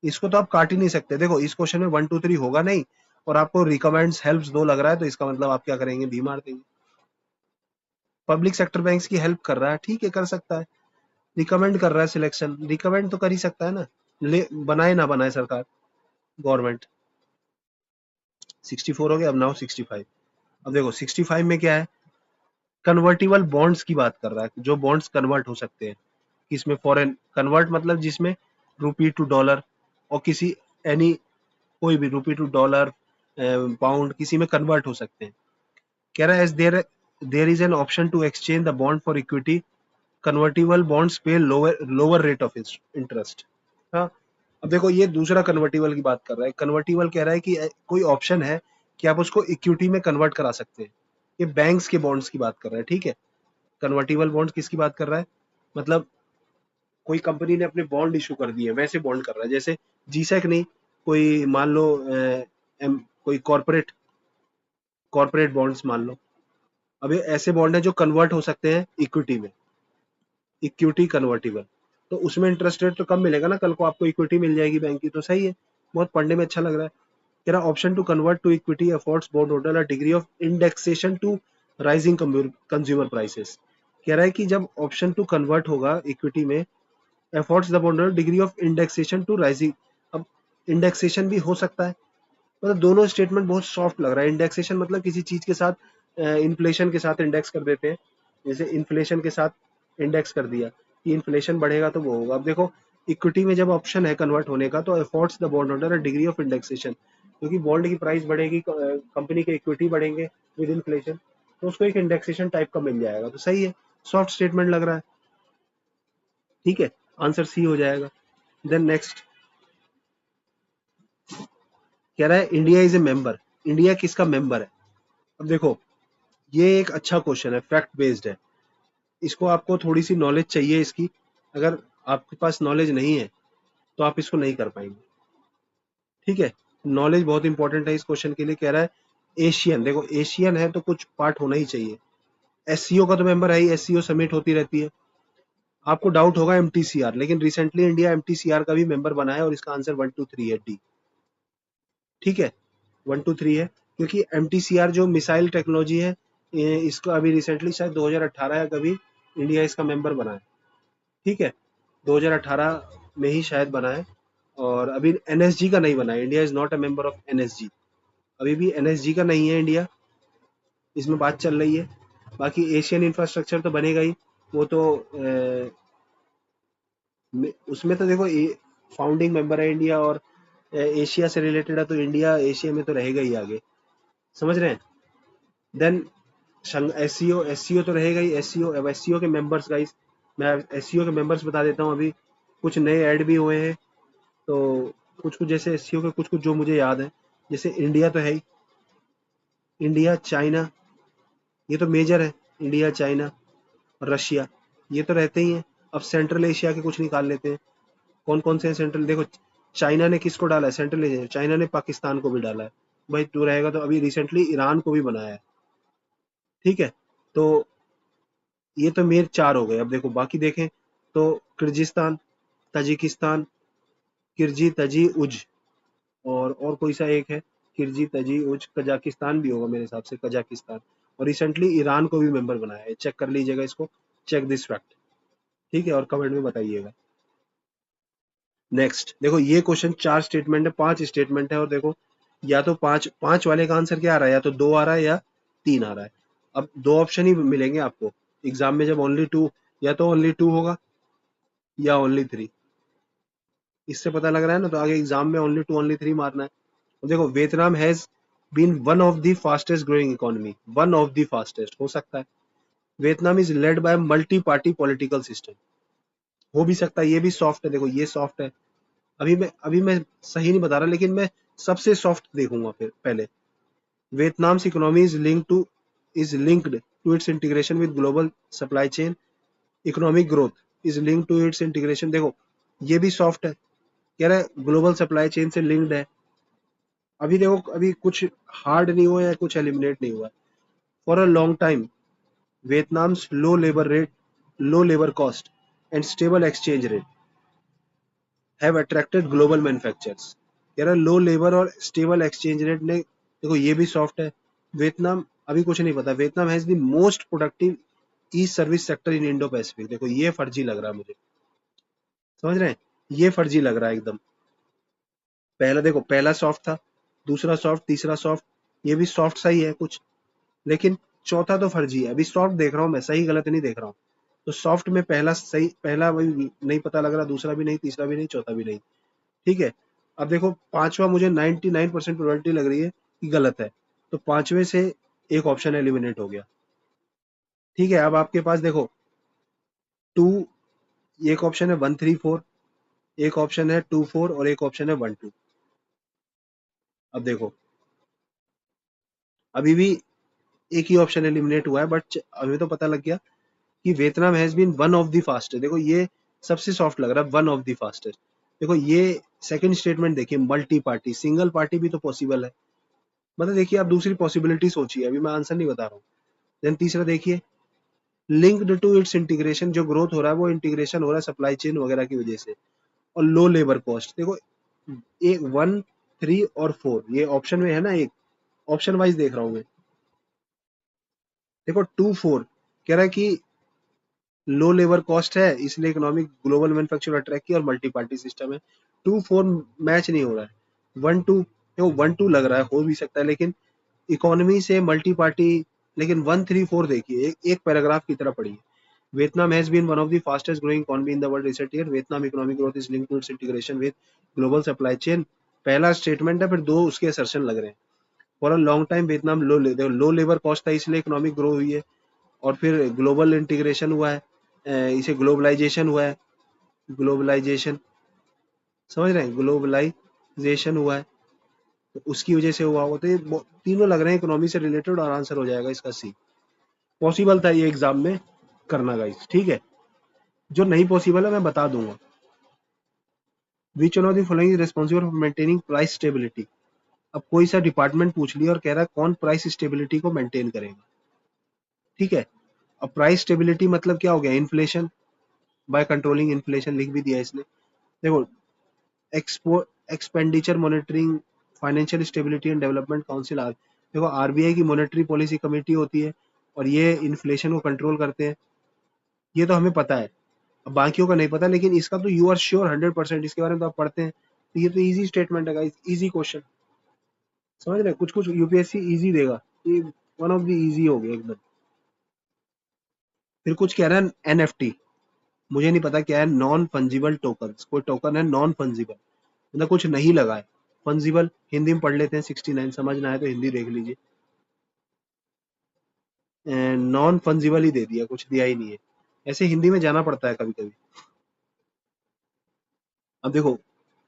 इसको तो आप काट ही नहीं सकते। देखो इस क्वेश्चन में 1 2 3 होगा नहीं, और आपको रिकमेंड्स हेल्प्स दो लग रहा है, तो इसका मतलब आप क्या करेंगे, बी मार देंगे। पब्लिक सेक्टर बैंक्स की हेल्प कर रहा है, ठीक है कर सकता है। रिकमेंड कर रहा है सिलेक्शन, रिकमेंड तो कर ही सकता है ना, ले बनाए ना बनाए सरकार, गवर्नमेंट। 64 हो गया, अब नाउ 65। अब देखो 65 में क्या है, कन्वर्टिबल बॉन्ड्स की बात कर रहा है, जो बॉन्ड्स कन्वर्ट हो सकते हैं किसमें, फॉरेन कन्वर्ट मतलब जिसमें रूपी टू डॉलर, और किसी एनी कोई भी रूपी टू डॉलर, पाउंड, किसी में कन्वर्ट हो सकते हैं। कह रहा है as there is an option to exchange the bond for equity, convertible bonds pay lower lower rate of interest. हाँ, अब देखो ये दूसरा कन्वर्टिबल की बात कर रहा है। कन्वर्टिबल कह रहा है कि कोई ऑप्शन है कि आप उसको इक्विटी में कन्वर्ट करा सकते हैं। ये बैंक्स के बॉन्ड्स की बात कर रहा है, ठीक है। कन्वर्टिबल बॉन्ड्स किसकी बात कर रहा है, मतलब कोई कंपनी ने अपने बॉन्ड इशू कर दिए, वैसे बॉन्ड कर रहा है, जैसे जीसैक नहीं, कोई मान लो कोई कॉर्पोरेट बॉन्ड्स मान लो। अब ये ऐसे बॉन्ड है जो कन्वर्ट हो सकते हैं इक्विटी में, इक्विटी कन्वर्टिबल, तो उसमें इंटरेस्ट रेट तो कम मिलेगा ना, कल को आपको इक्विटी मिल जाएगी बैंक की, तो सही है। बहुत पढ़ने में अच्छा लग रहा है। कह रहा option to convert to equity affords bond holder a degree of indexation to rising consumer prices. कह रहा है कि जब ऑप्शन टू कन्वर्ट होगा इक्विटी में, affords the bond holder degree of indexation to rising. अब इंडेक्सेशन भी हो सकता है, मतलब दोनों स्टेटमेंट बहुत सॉफ्ट लग रहा है। इंडेक्सेशन मतलब किसी चीज के साथ इन्फ्लेशन के साथ इंडेक्स कर देते हैं, जैसे इन्फ्लेशन के साथ इंडेक्स कर दिया कि इन्फ्लेशन बढ़ेगा तो वो होगा। अब देखो इक्विटी में जब ऑप्शन है कन्वर्ट होने का, तो affords the bond holder a degree of indexation, क्योंकि बॉन्ड की प्राइस बढ़ेगी, कंपनी के इक्विटी बढ़ेंगे विद इन्फ्लेशन, तो उसको एक इंडेक्सेशन टाइप का मिल जाएगा, तो सही है। सॉफ्ट स्टेटमेंट लग रहा है, ठीक है, आंसर सी हो जाएगा। देन नेक्स्ट कह रहा है India is a member, India किसका मेंबर है। अब देखो ये एक अच्छा क्वेश्चन है, फैक्ट बेस्ड है, इसको आपको थोड़ी सी नॉलेज चाहिए इसकी। अगर आपके पास नॉलेज नहीं है तो आप इसको नहीं कर पाएंगे, ठीक है। नॉलेज बहुत इंपॉर्टेंट है इस क्वेश्चन के लिए। कह रहा है एशियन, देखो एशियन है तो कुछ पार्ट होना ही चाहिए। एससीओ का तो मेंबर है ही, एससीओ समिट होती रहती है। आपको डाउट होगा एमटीसीआर, लेकिन रिसेंटली इंडिया एमटीसीआर का भी मेंबर बना है, और इसका आंसर 1 2 3 है, डी, ठीक है। 1 2 3 है, क्योंकि एमटीसीआर जो मिसाइल टेक्नोलॉजी है, इसका अभी रिसेंटली शायद 2018 या कभी इंडिया इसका मेंबर बना है, ठीक है। 2018 में ही शायद बना है, और अभी एनएसजी का नहीं बना है। India is not a member of NSG, अभी भी एनएसजी का नहीं है इंडिया, इसमें बात चल रही है। बाकी एशियन इंफ्रास्ट्रक्चर तो बनेगा ही, वो तो उसमें तो देखो फाउंडिंग मेंबर है इंडिया, और एशिया से रिलेटेड है, तो इंडिया एशिया में तो रहेगा ही आगे, समझ रहे हैं। देन एससीओ, एससीओ तो रहेगा ही। एससीओ, अब एससीओ के मेंबर्स गाइस, मैं एससीओ के मेंबर्स बता देता हूँ। अभी कुछ नए ऐड भी हुए हैं, तो कुछ कुछ जैसे एससीओ के कुछ कुछ जो मुझे याद है, जैसे इंडिया तो है ही, इंडिया चाइना, ये तो मेजर है, इंडिया चाइना और रशिया, ये तो रहते ही हैं। अब सेंट्रल एशिया के कुछ निकाल लेते हैं, कौन कौन से हैं सेंट्रल, देखो चाइना ने किसको डाला है सेंट्रल एशिया, चाइना ने पाकिस्तान को भी डाला है, भाई तू रहेगा तो अभी रिसेंटली ईरान को भी बनाया है, ठीक है। तो ये तो मेरे चार हो गए। अब देखो बाकी देखें तो किर्गिस्तान, तजिकिस्तान, किर्जी तजी उज, और कोई सा एक है, किर्जी तजी उज, कजाकिस्तान भी होगा मेरे हिसाब से, कजाकिस्तान। और रिसेंटली ईरान को भी मेंबर बनाया है, चेक कर लीजिएगा इसको, चेक दिस फैक्ट, ठीक है, और कमेंट में बताइएगा। नेक्स्ट देखो ये क्वेश्चन चार स्टेटमेंट है, पांच स्टेटमेंट है, और देखो या तो पांच पांच वाले का आंसर क्या आ रहा है, या तो दो आ रहा है या तीन आ रहा है। अब दो ऑप्शन ही मिलेंगे आपको एग्जाम में, जब ओनली टू, या तो ओनली टू होगा या ओनली थ्री, इससे पता लग रहा है ना, तो आगे एग्जाम में ओनली टू ओनली थ्री मारना है। अब देखो Vietnam has been one of the fastest growing economy, one of the fastest हो सकता है। Vietnam is led by multi party political system, हो भी सकता है, ये भी सॉफ्ट है, देखो ये सॉफ्ट है। अभी मैं सही नहीं बता रहा, लेकिन मैं सबसे सॉफ्ट देखूंगा फिर पहले। Vietnam's economy is linked to its integration with global supply chain, economic growth is linked to its integration, देखो ये भी सॉफ्ट है, कह रहा है ग्लोबल सप्लाई चेन से लिंक्ड है। अभी देखो अभी कुछ हार्ड नहीं हुआ है, कुछ एलिमिनेट नहीं हुआ है। For a long time Vietnam's low labour rate, low labour cost and stable exchange rate have attracted global manufacturers. कह रहा है लो लेबर और स्टेबल एक्सचेंज रेट ने, देखो ये भी सॉफ्ट है। वियतनाम अभी कुछ नहीं पता। Vietnam has the most productive E service sector in Indo Pacific. देखो ये फर्जी लग रहा है मुझे, समझ रहे हैं, ये फर्जी लग रहा है एकदम। पहला देखो, पहला सॉफ्ट था, दूसरा सॉफ्ट, तीसरा सॉफ्ट, ये भी सॉफ्ट सा ही है कुछ, लेकिन चौथा तो फर्जी है। अभी सॉफ्ट देख रहा हूँ मैं, सही गलत नहीं देख रहा हूँ। तो सॉफ्ट में पहला सही, पहला वही नहीं पता लग रहा, दूसरा भी नहीं, तीसरा भी नहीं, चौथा भी नहीं। ठीक है। अब देखो पांचवा मुझे 99% प्रोबेबिलिटी लग रही है कि गलत है, तो पांचवे से एक ऑप्शन एलिमिनेट हो गया। ठीक है। अब आपके पास देखो टू, एक ऑप्शन है 134, एक ऑप्शन है 24 और एक ऑप्शन है 12। अब देखो अभी भी एक ही ऑप्शन एलिमिनेट हुआ है, बट अभी तो पता लग गया कि Vietnam has been one of the fastest. देखो ये सबसे सॉफ्ट लग रहा है, वन ऑफ द फास्टेस्ट। देखो ये सेकंड स्टेटमेंट देखिए, मल्टी पार्टी, सिंगल पार्टी भी तो पॉसिबल है। मतलब देखिए आप दूसरी पॉसिबिलिटी सोचिए, अभी मैं आंसर नहीं बता रहा हूँ। देन तीसरा देखिए, लिंक्ड टू इट्स इंटीग्रेशन, जो ग्रोथ हो रहा है वो इंटीग्रेशन हो रहा है सप्लाई चेन वगैरह की वजह से, और लो लेबर कॉस्ट। देखो एक 1, 3 और 4 ये ऑप्शन में है ना, एक ऑप्शन वाइज देख रहा हूँ मैं। देखो 2, 4 कह रहा है कि लो लेबर कॉस्ट है इसलिए इकोनॉमिक ग्लोबल मैन्युफैक्चर अट्रैक्ट किया और मल्टी पार्टी सिस्टम है। 2, 4 मैच नहीं हो रहा है। 1, 2 देखो 1, 2 लग रहा है, हो भी सकता है, लेकिन इकोनॉमी से मल्टी पार्टी। लेकिन 1, 3, 4 देखिए, एक पैराग्राफ की तरह पढ़िए। Vietnam has been one of the fastest growing economy in the world recent year. Vietnam economic growth is linked to its integration with global supply chain. पहला स्टेटमेंट है, फिर दो उसके असर्शन लग रहे हैं। For a long time Vietnam low labour cost था इसलिए इकोनॉमिक ग्रो हुई है, और फिर ग्लोबल इंटीग्रेशन हुआ है, इसे ग्लोबलाइजेशन हुआ है, ग्लोबलाइजेशन, समझ रहे हैं, ग्लोबलाइजेशन हुआ है, तो उसकी वजह से हुआ। तो ये तीनों लग रहे हैं इकोनॉमी से रिलेटेड, और आंसर हो जाएगा इसका सी। पॉसिबल था ये एग्जाम में करना गाइस, ठीक है। जो नहीं पॉसिबल है मैं बता दूंगा। विच one of the following is responsible for maintaining price stability. अब कोई सा डिपार्टमेंट पूछ लिया और कह रहा है कौन प्राइस स्टेबिलिटी को मेंटेन करेगा। ठीक है। अब प्राइस स्टेबिलिटी मतलब क्या हो गया, इन्फ्लेशन, बाय कंट्रोलिंग इन्फ्लेशन लिख भी दिया इसने। देखो export expenditure monitoring, financial stability and development council are. देखो आरबीआई की मॉनेटरी पॉलिसी कमेटी होती है, और ये इन्फ्लेशन को कंट्रोल करते हैं, ये तो हमें पता है। अब बाकियों का नहीं पता, लेकिन इसका तो यू आर श्योर 100%, इसके बारे में तो आप पढ़ते हैं। तो ये तो इजी स्टेटमेंट है गाइस, इजी क्वेश्चन, समझ रहे हैं। कुछ कुछ यूपीएससी इजी देगा, ये वन ऑफ द इजी हो गया एकदम। फिर कुछ कह रहा है एनएफटी, मुझे नहीं पता क्या है, नॉन फंजिबल टोकन, कोई टोकन है नॉन फंजिबल, मतलब कुछ नहीं लगा है। फंजिबल हिंदी में पढ़ लेते हैं, 69 समझना है तो हिंदी देख लीजिए। नॉन फंजिबल ही दे दिया, कुछ दिया ही नहीं है। ऐसे हिंदी में जाना पड़ता है कभी कभी। अब देखो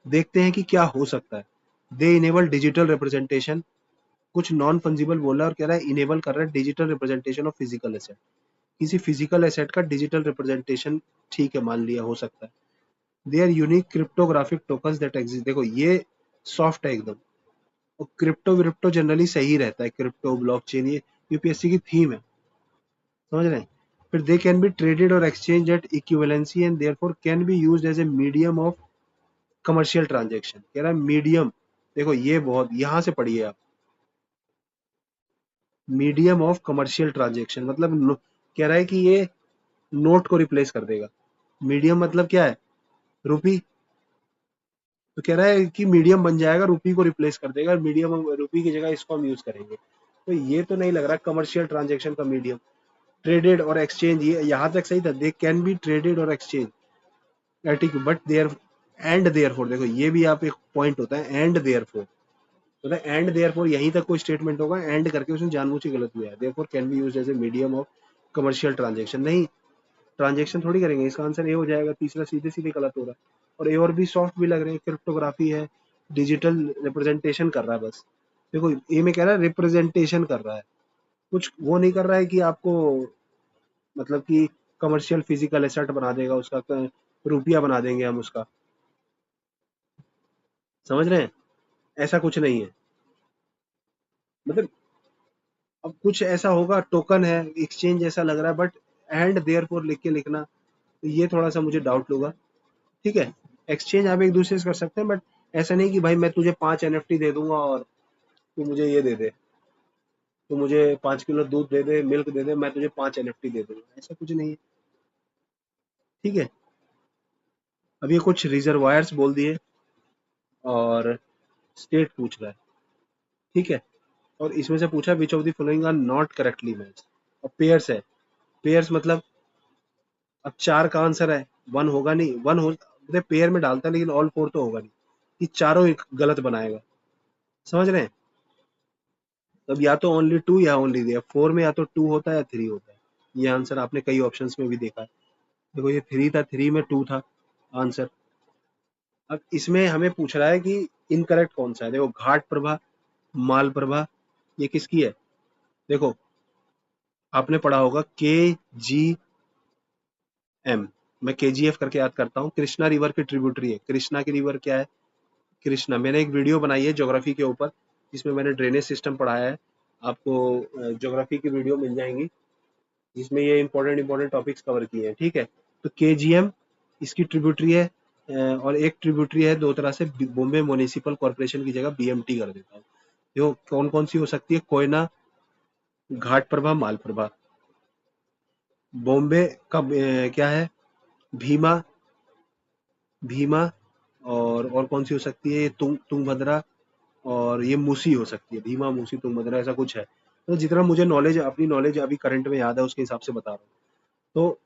देखते हैं कि क्या हो सकता है। दे इनेबल डिजिटल रिप्रेजेंटेशन, कुछ नॉन फंजिबल बोला और कह रहा है इनेबल कर रहा है digital representation of physical asset, किसी फिजिकल एसेट का डिजिटल रिप्रेजेंटेशन। ठीक है, मान लिया हो सकता है। They are unique cryptographic tokens that exist. देखो ये सॉफ्ट है एकदम, और क्रिप्टो विप्टो जनरली सही रहता है, क्रिप्टो ब्लॉकचेन ये यूपीएससी की थीम है, समझ रहे हैं। फिर दे कैन बी ट्रेडेड और exchange at equivalency and therefore can be used as a medium of commercial transaction. कह रहा है मीडियम, देखो ये बहुत, यहां से पढ़िए आप, मीडियम ऑफ कमर्शियल ट्रांजैक्शन मतलब कह रहा है कि ये नोट को रिप्लेस कर देगा। मीडियम मतलब क्या है, रुपी। तो कह रहा है कि मीडियम बन जाएगा, रुपी को रिप्लेस कर देगा, मीडियम रुपी की जगह इसको हम यूज करेंगे। तो ये तो नहीं लग रहा कमर्शियल ट्रांजैक्शन का मीडियम। ट्रेडेड और एक्सचेंज, ये यहाँ तक सही था, दे कैन बी ट्रेडेड और एक्सचेंज ठीक, बट देयर एंड देयरफॉर, देखो ये भी आप एक पॉइंट होता है, एंड देयरफॉर, मतलब एंड देयरफॉर यहीं तक कोई स्टेटमेंट होगा, एंड करके उसने जानबूझ के गलत किया है। Therefore can be used as a medium of commercial transaction, नहीं, ट्रांजैक्शन थोड़ी करेंगे, इसका आंसर ए हो जाएगा। तीसरा सीधे सीधे गलत हो रहा है, और ए और भी सॉफ्ट भी लग रहे हैं, क्रिप्टोग्राफी है, डिजिटल रिप्रेजेंटेशन कर रहा है बस। देखो ए में कह रहा है रिप्रेजेंटेशन कर रहा है, कुछ वो नहीं कर रहा है कि आपको मतलब कि कमर्शियल फिजिकल एसेट बना देगा उसका, रुपया बना देंगे हम उसका, समझ रहे हैं, ऐसा कुछ नहीं है। मतलब अब कुछ ऐसा होगा, टोकन है, एक्सचेंज ऐसा लग रहा है, बट एंड देयरफॉर लिख के लिखना, तो ये थोड़ा सा मुझे डाउट लगा। ठीक है, एक्सचेंज आप एक दूसरे से कर सकते हैं, बट ऐसा नहीं कि भाई मैं तुझे 5 NFT दे दूंगा और तू मुझे ये दे दे, तू मुझे 5 किलो दूध दे दे, मिल्क दे दे, मैं तुझे 5 NFT दे दूंगा, ऐसा कुछ नहीं है। ठीक है, अब ये कुछ रिजर्वायर्स बोल दिए और स्टेट पूछ रहा है। ठीक है, और इसमें से पूछा which of the following are not correctly matched. और पेयर्स है, पेयर्स मतलब अब 4 का आंसर है, 1 होगा नहीं, 1 हो पेयर में डालता है लेकिन ऑल 4 तो होगा नहीं, ये चारों एक गलत बनाएगा। समझ रहे हैं? तब या तो ओनली 2 या ओनली दिया, 4 में या तो 2 होता है या 3 होता है। ये आंसर आपने कई ऑप्शंस में भी देखा है। देखो ये 3 था, 3 में 2 था आंसर। अब इसमें हमें पूछ रहा है कि इनकरेक्ट कौन सा है। देखो घाट प्रभा, माल प्रभा, ये किसकी है? देखो आपने पढ़ा होगा KGM, मैं KGF करके याद करता हूँ, कृष्णा रिवर की ट्रिब्यूटरी है। कृष्णा की रिवर क्या है? कृष्णा। मैंने एक वीडियो बनाई है ज्योग्राफी के ऊपर, जिसमें मैंने ड्रेनेज सिस्टम पढ़ाया है। आपको ज्योग्राफी की वीडियो मिल जाएंगी, जिसमें ये इंपॉर्टेंट इंपॉर्टेंट टॉपिक्स कवर किए हैं। ठीक है, तो KGM इसकी ट्रिब्यूटरी है, और एक ट्रिब्यूटरी है दो तरह से, बॉम्बे म्युनिसिपल कॉर्पोरेशन की जगह BMT कर देता हूँ। देखो कौन कौन सी हो सकती है? कोयना, घाट प्रभा, माल प्रभा। बॉम्बे का क्या है? भीमा, भीमा, और कौन सी हो सकती है? ये तुंगभद्रा, और ये मूसी हो सकती है। भीमा, मूसी, तुंगभद्रा, ऐसा कुछ है। तो जितना मुझे नॉलेज, अपनी नॉलेज अभी करंट में याद है, उसके हिसाब से बता रहा हूँ। तो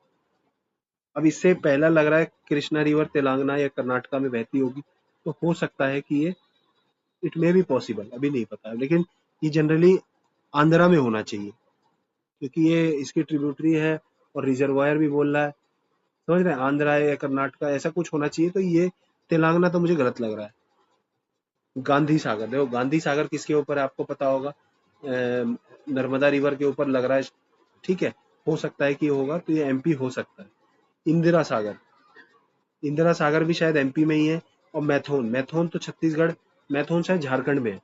अब इससे पहला लग रहा है कृष्णा रिवर तेलंगाना या कर्नाटका में बहती होगी, तो हो सकता है कि ये, इट मे बी पॉसिबल, अभी नहीं पता है, लेकिन ये जनरली आंध्रा में होना चाहिए, क्योंकि ये इसकी ट्रिब्यूटरी है और रिजर्वायर भी बोल रहा है। समझ रहे हैं? आंध्रा है या कर्नाटका, ऐसा कुछ होना चाहिए। तो ये तेलंगाना तो मुझे गलत लग रहा है। गांधी सागर, देखो गांधी सागर किसके ऊपर है आपको पता होगा, नर्मदा रिवर के ऊपर लग रहा है। ठीक है, हो सकता है कि होगा, तो ये MP हो सकता है। इंदिरा सागर, इंदिरा सागर भी शायद MP में ही है। और मैथोन, मैथोन तो छत्तीसगढ़, मैथोन शायद झारखंड में है।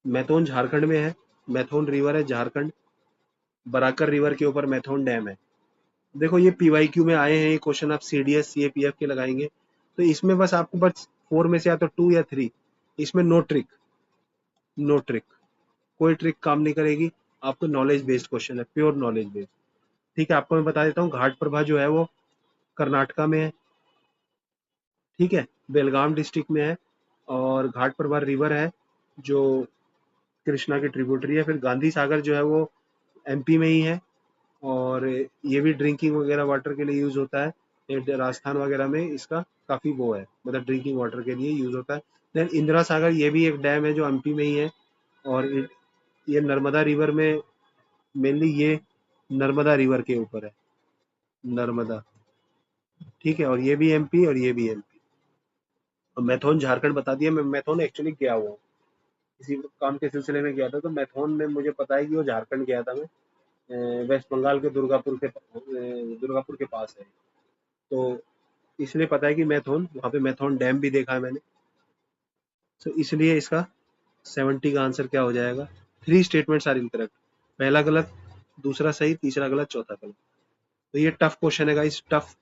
मैथोन झारखंड में है, मैथोन रिवर है झारखंड। बराकर रिवर के ऊपर मैथोन डैम है। देखो ये PYQ में आए हैं ये क्वेश्चन, आप CDS CAPF के लगाएंगे, तो इसमें बस आपको बस 4 में से या तो 2 या 3, इसमें नो ट्रिक, नो ट्रिक, कोई ट्रिक काम नहीं करेगी। आपको नॉलेज बेस्ड क्वेश्चन है, प्योर नॉलेज बेस्ड। ठीक है, आपको मैं बता देता हूँ, घाट प्रभा जो है वो कर्नाटका में है। ठीक है, बेलगाम डिस्ट्रिक्ट में है। और घाट प्रभा रिवर है जो कृष्णा की ट्रिब्यूटरी है। फिर गांधी सागर जो है वो MP में ही है, और ये भी ड्रिंकिंग वगैरह वाटर के लिए यूज होता है। ये राजस्थान वगैरह में इसका काफी वो है, मतलब ड्रिंकिंग वाटर के लिए यूज होता है। देन इंदिरा सागर, ये भी एक डैम है जो MP में ही है। और ये नर्मदा रिवर में, मेनली ये नर्मदा रिवर के ऊपर है, नर्मदा। ठीक है, और ये भी MP और ये भी MP। और मैथोन झारखंड बता दिया। मैं मैथोन एक्चुअली गया हुआ हूँ, किसी काम के सिलसिले में गया था, तो मैथोन में मुझे पता है कि वो झारखंड गया था मैं। वेस्ट बंगाल के दुर्गापुर के पास है। तो इसलिए पता है कि मैथोन, वहाँ पे मैथोन डैम भी देखा है मैंने। तो इसलिए इसका 70 का आंसर क्या हो जाएगा? 3 स्टेटमेंट्स आर इनकरेक्ट, पहला गलत, दूसरा सही, तीसरा गलत, चौथा गलत। तो ये टफ क्वेश्चन है गाइस, टफ।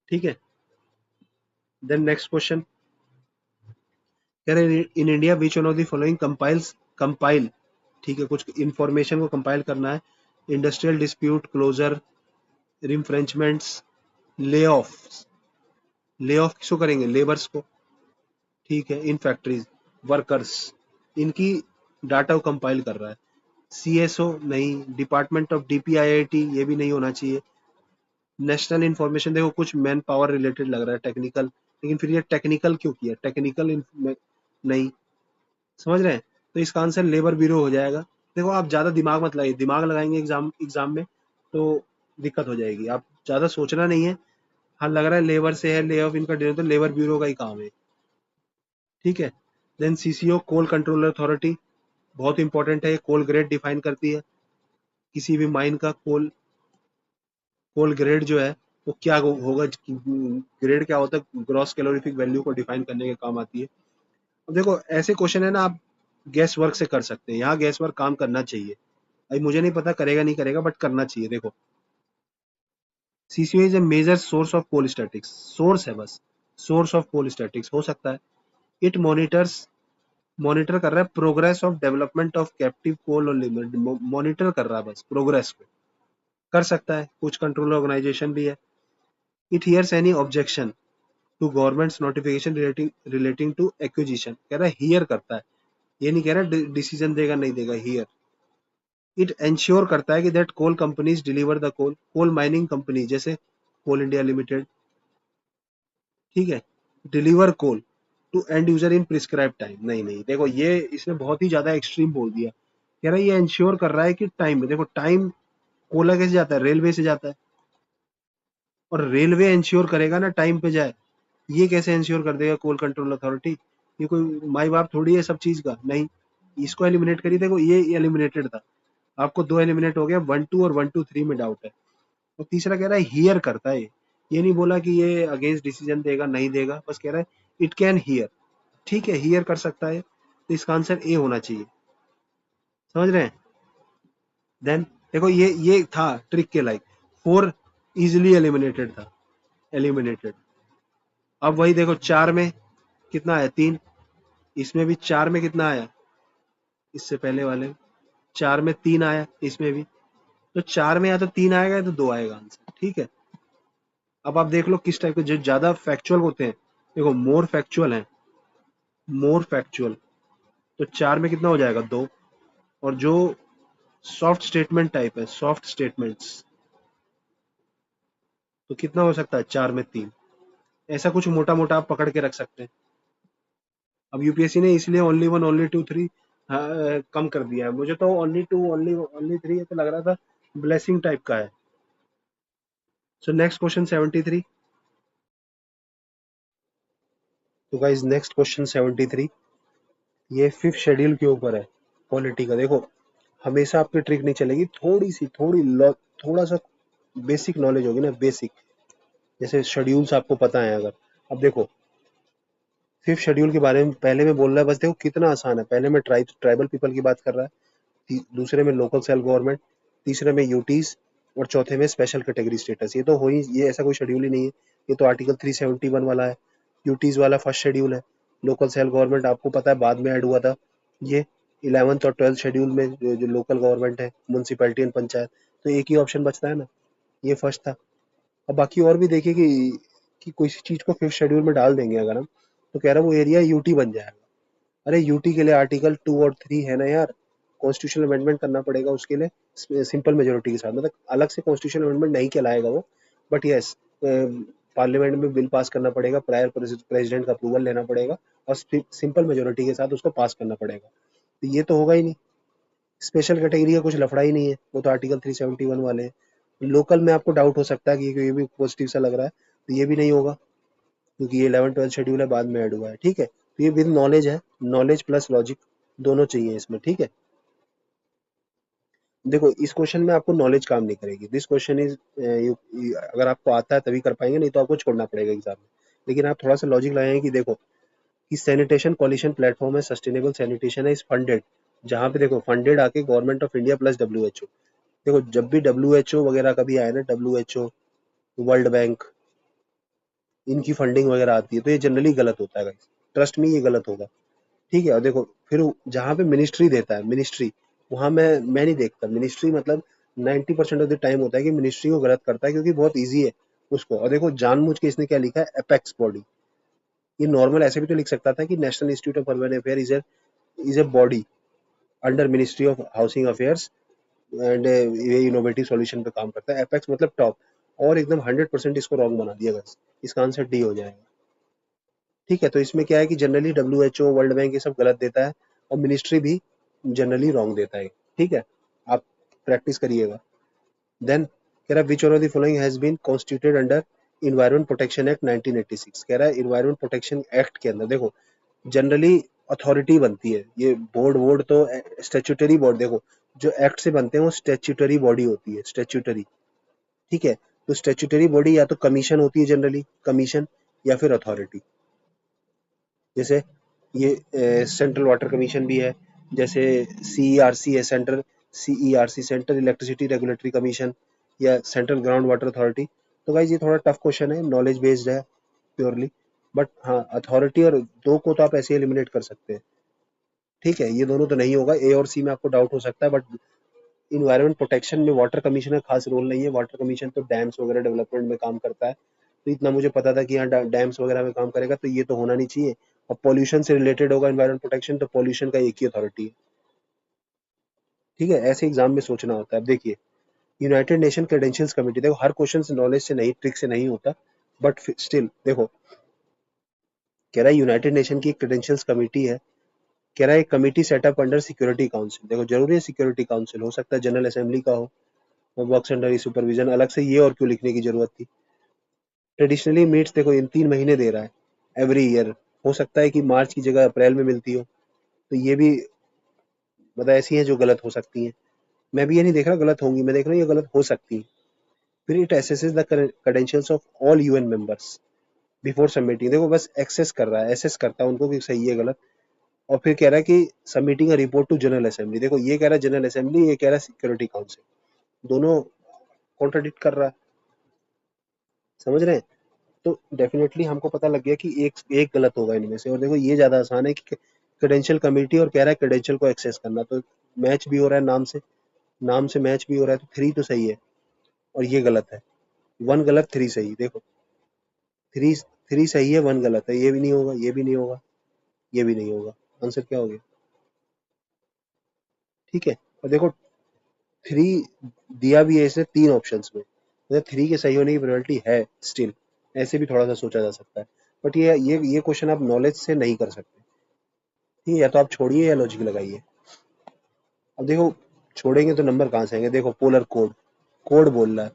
ठीक है, देन नेक्स्ट क्वेश्चन कह रहे in India which one of the following compiles, compile, ठीक है, कुछ इंफॉर्मेशन को कंपाइल करना है। Industrial dispute closure, रिफ्रेंचमेंट्स, lay off, lay off किसको करेंगे? लेबर्स को। ठीक है, इन फैक्ट्रीज, वर्कर्स, इनकी डाटा को कंपाइल कर रहा है। CSO नहीं, डिपार्टमेंट ऑफ DPIIT ये भी नहीं होना चाहिए। नेशनल इंफॉर्मेशन, देखो कुछ मैन पावर रिलेटेड लग रहा है, टेक्निकल, लेकिन फिर ये टेक्निकल क्यों किया? टेक्निकल नहीं। समझ रहे हैं? तो इसका आंसर लेबर ब्यूरो हो जाएगा। देखो आप ज्यादा दिमाग मत लगाइए, दिमाग लगाएंगे एग्जाम एग्जाम में तो दिक्कत हो जाएगी। आप ज्यादा सोचना नहीं है। हाँ लग रहा है लेबर से है, ले ऑफ इनका डिनर, तो लेबर ब्यूरो का ही काम है। ठीक है, देन CCO कोल कंट्रोल अथॉरिटी, बहुत इंपॉर्टेंट है। ये कोल ग्रेड डिफाइन करती है, किसी भी माइन का कोल, कोल ग्रेड जो है वो क्या होगा, ग्रेड क्या होता है, ग्रॉस कैलोरीफिक वैल्यू को डिफाइन करने के काम आती है। अब देखो ऐसे क्वेश्चन है ना, आप गैस वर्क से कर सकते हैं, यहाँ गैस वर्क काम करना चाहिए। अभी मुझे नहीं पता करेगा नहीं करेगा, बट करना चाहिए। देखो CCO is a major source of coal statics, source है बस, सोर्स ऑफ कोल स्टैटिक्स हो सकता है। इट मॉनिटर कर रहा है progress of development of captive coal और लिमिट, मॉनिटर कर रहा है बस प्रोग्रेस को, कर सकता है। कुछ कंट्रोल ऑर्गेनाइजेशन भी है। It hears any objection to government's notification relating to acquisition, कह रहा है हियर करता है, ये नहीं कह रहा डिसीजन देगा नहीं देगा, हियर। इट इंश्योर करता है कि that coal companies deliver the coal, coal mining company जैसे कोल इंडिया लिमिटेड, ठीक है, deliver coal to end user in prescribe time. नहीं नहीं, देखो ये इसने बहुत ही ज्यादा एक्सट्रीम बोल दिया। कह रहा है ये इंश्योर कर रहा है कि टाइम में, देखो टाइम कोला कैसे जाता है, रेलवे से जाता है, और रेलवे इंश्योर करेगा ना टाइम पे जाए, ये कैसे इंश्योर कर देगा कोल कंट्रोल अथॉरिटी? ये कोई माई बाप थोड़ी है सब चीज का, नहीं। इसको एलिमिनेट करिए, देखो ये एलिमिनेटेड था, आपको दो एलिमिनेट हो गया, 1 2 और 1 2 3 में डाउट है। और तीसरा कह रहा है हियर करता है, ये नहीं बोला कि ये अगेंस्ट डिसीजन देगा नहीं देगा, बस कह रहा है इट कैन हियर, ठीक है, हियर कर सकता है, तो इसका आंसर ए होना चाहिए। समझ रहे हैं? देन देखो ये था ट्रिक के लाइक, 4 इजिली एलिमिनेटेड था, एलिमिनेटेड। अब वही देखो 4 में कितना आया, 3, इसमें भी 4 में कितना आया, इससे पहले वाले 4 में 3 आया, इसमें भी। तो 4 में या तो 3 आएगा या तो 2 आएगा आंसर, ठीक है। अब आप देख लो किस टाइप के जो ज्यादा फैक्चुअल होते हैं, देखो मोर फैक्चुअल है, मोर फैक्चुअल, तो 4 में कितना हो जाएगा, 2। और जो सॉफ्ट स्टेटमेंट टाइप है, सॉफ्ट स्टेटमेंट्स, तो कितना हो सकता है, 4 में 3। ऐसा कुछ मोटा मोटा आप पकड़ के रख सकते हैं। अब यूपीएससी ने इसलिए ओनली 1 ओनली 2 3 कम कर दिया है, मुझे तो ओनली 2 ओनली ओनली 3 तो लग रहा था ब्लेसिंग टाइप का है। So next question 73। तो गाइस नेक्स्ट क्वेश्चन 73, ये 5th शेड्यूल के ऊपर है पॉलिटी का। देखो हमेशा आपकी ट्रिक नहीं चलेगी, थोड़ी सी थोड़ा सा बेसिक नॉलेज होगी ना, बेसिक, जैसे शेड्यूल्स आपको पता है अगर। अब देखो 5th शेड्यूल के बारे में पहले में बोल रहा है, बस देखो कितना आसान है। पहले में ट्राइबल पीपल की बात कर रहा है, दूसरे में लोकल सेल्फ गवर्नमेंट, तीसरे में यूटीज, और चौथे में स्पेशल कैटेगरी स्टेटस। ये तो हो ही, ये ऐसा कोई शेड्यूल ही नहीं है, ये तो आर्टिकल 371 वाला है। यूटीज वाला फर्स्ट शेड्यूल है, लोकल सेल्फ गवर्नमेंट आपको पता है बाद में ऐड हुआ था। ये 11th और 12th शेड्यूल में जो लोकल गवर्नमेंट है, म्यूनसिपैलिटी एंड पंचायत, तो एक ही ऑप्शन बचता है ना, ये फर्स्ट था। अब बाकी और भी देखिए कि कोई सी चीज को 5th शेड्यूल में डाल देंगे अगर हम, तो कह रहा है वो एरिया यूटी बन जाएगा। अरे यूटी के लिए आर्टिकल 2 और 3 है ना यार, कॉन्स्टिट्यूशनल अमेंडमेंट करना पड़ेगा उसके लिए सिंपल मेजोरिटी के साथ, मतलब अलग से कॉन्स्टिट्यूशनल अमेंडमेंट नहीं कहलाएगा वो, बट यस पार्लियामेंट में बिल पास करना पड़ेगा, प्रायर प्रेसिडेंट का अप्रूवल लेना पड़ेगा, और सिंपल मेजोरिटी के साथ उसको पास करना पड़ेगा। तो ये तो होगा ही नहीं। स्पेशल कैटेगरी का कुछ लफड़ा ही नहीं है, वो तो आर्टिकल 371 वाले हैं। लोकल में आपको डाउट हो सकता है कि ये भी पॉजिटिव सा लग रहा है, तो ये भी नहीं होगा, क्योंकि ये 11th 12th शेड्यूल है, बाद में ऐड हुआ है, ठीक है। तो ये विद नॉलेज है, नॉलेज प्लस लॉजिक दोनों चाहिए इसमें, ठीक है। देखो इस क्वेश्चन में आपको नॉलेज काम नहीं करेगी, दिस क्वेश्चन इज, अगर आपको आता है तभी कर पाएंगे, नहीं तो आपको छोड़ना पड़ेगा एग्जाम में। लेकिन आप थोड़ा सा लॉजिक लगाएं कि देखो कि सैनिटेशन कॉलिशन प्लेटफॉर्म है, सस्टेनेबल सैनिटेशन है, इज फंडेड, जहाँ पे देखो फंडेड आके government of India plus WHO. देखो जब भी डब्ल्यूएचओ वगैरह का भी आया ना, डब्ल्यूएचओ, वर्ल्ड बैंक, इनकी फंडिंग वगैरह आती है, तो ये जनरली गलत होता है गाइस, ट्रस्ट में ये गलत होगा, ठीक है। और देखो फिर जहाँ पे मिनिस्ट्री देता है, मिनिस्ट्री, वहां मैं नहीं देखता मिनिस्ट्री, मतलब 90% ऑफ द टाइम होता है कि मिनिस्ट्री को गलत करता है, क्योंकि बहुत ईजी है उसको। और देखो जानबूझ के इसने क्या लिखा है, एपेक्स बॉडी, ये नॉर्मल ऐसे भी तो लिख सकता था कि national institute of urban affair is a body under ministry of housing affairs, and ये इनोवेटिव सॉल्यूशन पे काम करता है, एपेक्स मतलब टॉप। और एकदम 100% इसको रॉन्ग बना दिया बस, इसका आंसर डी हो जाएगा, ठीक है। तो इसमें क्या है कि जनरली डब्ल्यूएचओ, वर्ल्ड बैंक ये सब गलत देता है, और मिनिस्ट्री भी जनरली रॉन्ग देता है, ठीक है। आप प्रैक्टिस करिएगा। देन कह रहा है which one of the following has been constituted under environment protection act 1986। कह रहा है इन्वायरमेंट प्रोटेक्शन एक्ट के अंदर देखो जनरली अथॉरिटी बनती है, ये बोर्ड वोर्ड तो स्टेचुटरी बॉडी, देखो जो एक्ट से बनते हैं वो स्टेचुटरी बॉडी होती है, स्टेचुटरी, ठीक है। तो स्टेचुटरी बॉडी या तो कमीशन होती है, जनरली कमीशन, या फिर अथॉरिटी। जैसे ये सेंट्रल वाटर कमीशन भी है, जैसे सीईआरसी है, central CERC, central electricity regulatory commission, या सेंट्रल ग्राउंड वाटर अथॉरिटी। तो गाइज ये थोड़ा टफ क्वेश्चन है, नॉलेज बेस्ड है प्योरली, बट हाँ अथॉरिटी और दो को तो आप ऐसे एलिमिनेट कर सकते हैं। ठीक है, ये दोनों तो नहीं होगा, ए और सी में आपको डाउट हो सकता है, बट इन्वायरमेंट प्रोटेक्शन में वाटर कमीशन का खास रोल नहीं है। वाटर कमीशन तो डैम्स वगैरह डेवलपमेंट में काम करता है, तो इतना मुझे पता था कि यहाँ डैम्स वगैरह में काम करेगा, तो ये तो होना नहीं चाहिए। और पॉल्यूशन से रिलेटेड होगा इन्वायरमेंट प्रोटेक्शन, तो पॉल्यूशन का एक ही अथॉरिटी है। ठीक है, ऐसे एग्जाम में सोचना होता है। अब देखिए, यूनाइटेड नेशन क्रेडेंशियल्स कमेटी, देखो हर क्वेश्चन से नॉलेज से नहीं, ट्रिक से नहीं होता, बट स्टिल देखो, कह रहा है यूनाइटेड नेशन की क्रेडेंशियल्स कमेटी है, कह रहा है एक committee setup under security council. देखो जरूरी है सिक्योरिटी काउंसिल, हो सकता है जनरल असेंबली का हो, वर्क्स अंडर सुपरविजन, अलग से ये और क्यों लिखने की जरूरत थी। ट्रेडिशनली मीट्स, देखो इन 3 महीने दे रहा है एवरी ईयर, हो सकता है कि मार्च की जगह अप्रैल में मिलती हो, तो ये भी मतलब ऐसी है जो गलत हो सकती है। मैं भी ये नहीं देख रहा गलत होंगी, मैं देख रहा हूँ ये गलत हो सकती है। फिर it assesses the credentials of all UN members before submitting, देखो बस एक्सेस कर रहा है, एसेस करता है उनको कि सही है गलत। और फिर कह रहा है कि submitting a report to general assembly, देखो ये कह रहा है जनरल असेंबली, ये कह रहा है सिक्योरिटी काउंसिल, दोनों कॉन्ट्राडिक्ट कर रहा है। समझ रहे हैं? तो डेफिनेटली हमको पता लग गया कि एक एक गलत होगा इनमें से। और देखो ये ज्यादा आसान है कि क्रेडेंशियल कमेटी और कह रहा है क्रेडेंशियल को एक्सेस करना, तो मैच भी हो रहा है नाम से, नाम से मैच भी हो रहा है, तो 3 तो सही है और ये गलत है। 1 गलत 3 सही, देखो 3 3 सही है 1 गलत है, ये भी नहीं होगा, ये भी नहीं होगा, ये भी नहीं होगा। आंसर क्या हो गया? ठीक है, और देखो 3 दिया भी है इसने 3 ऑप्शंस में, मतलब 3 के सही होने की प्रोबेबिलिटी है स्टिल, ऐसे भी थोड़ा सा सोचा जा सकता है। बट ये क्वेश्चन आप नॉलेज से नहीं कर सकते। ठीक है, या तो आप छोड़िए या लॉजिक लगाइए। अब देखो छोड़ेंगे तो नंबर कहाँ से आएंगे? देखो पोलर कोड, कोड बोल रहा है।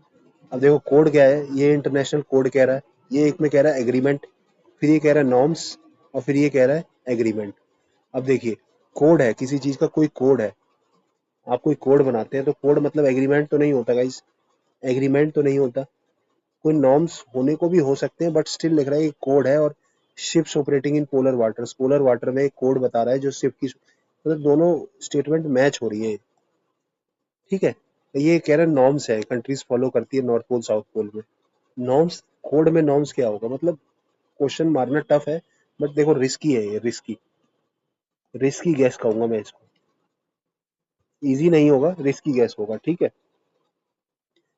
अब देखो कोड क्या है, ये इंटरनेशनल कोड कह रहा है, ये एक में कह रहा है एग्रीमेंट, फिर ये कह रहा है नॉर्म्स, और फिर ये कह रहा है एग्रीमेंट। अब देखिए, कोड है, किसी चीज का कोई कोड है, आप कोई कोड बनाते हैं तो कोड मतलब एग्रीमेंट तो नहीं होता गाइस, एग्रीमेंट तो नहीं होता। कोई नॉर्म्स होने को भी हो सकते हैं, बट स्टिल लिख रहा है कि कोड है। और ships operating in polar waters, polar water में एक कोड बता रहा है जो शिप की, मतलब दोनों स्टेटमेंट मैच हो रही है। ठीक है, तो ये कह रहा है नॉर्म्स है, कंट्रीज फॉलो करती है नॉर्थ पोल साउथ पोल में। नॉर्म्स, कोड में नॉर्म्स क्या होगा? मतलब क्वेश्चन मारना टफ है, बट देखो रिस्की है, ये रिस्की, रिस्की गैस कहूंगा मैं इसको। इजी नहीं होगा, रिस्की गैस होगा। ठीक है,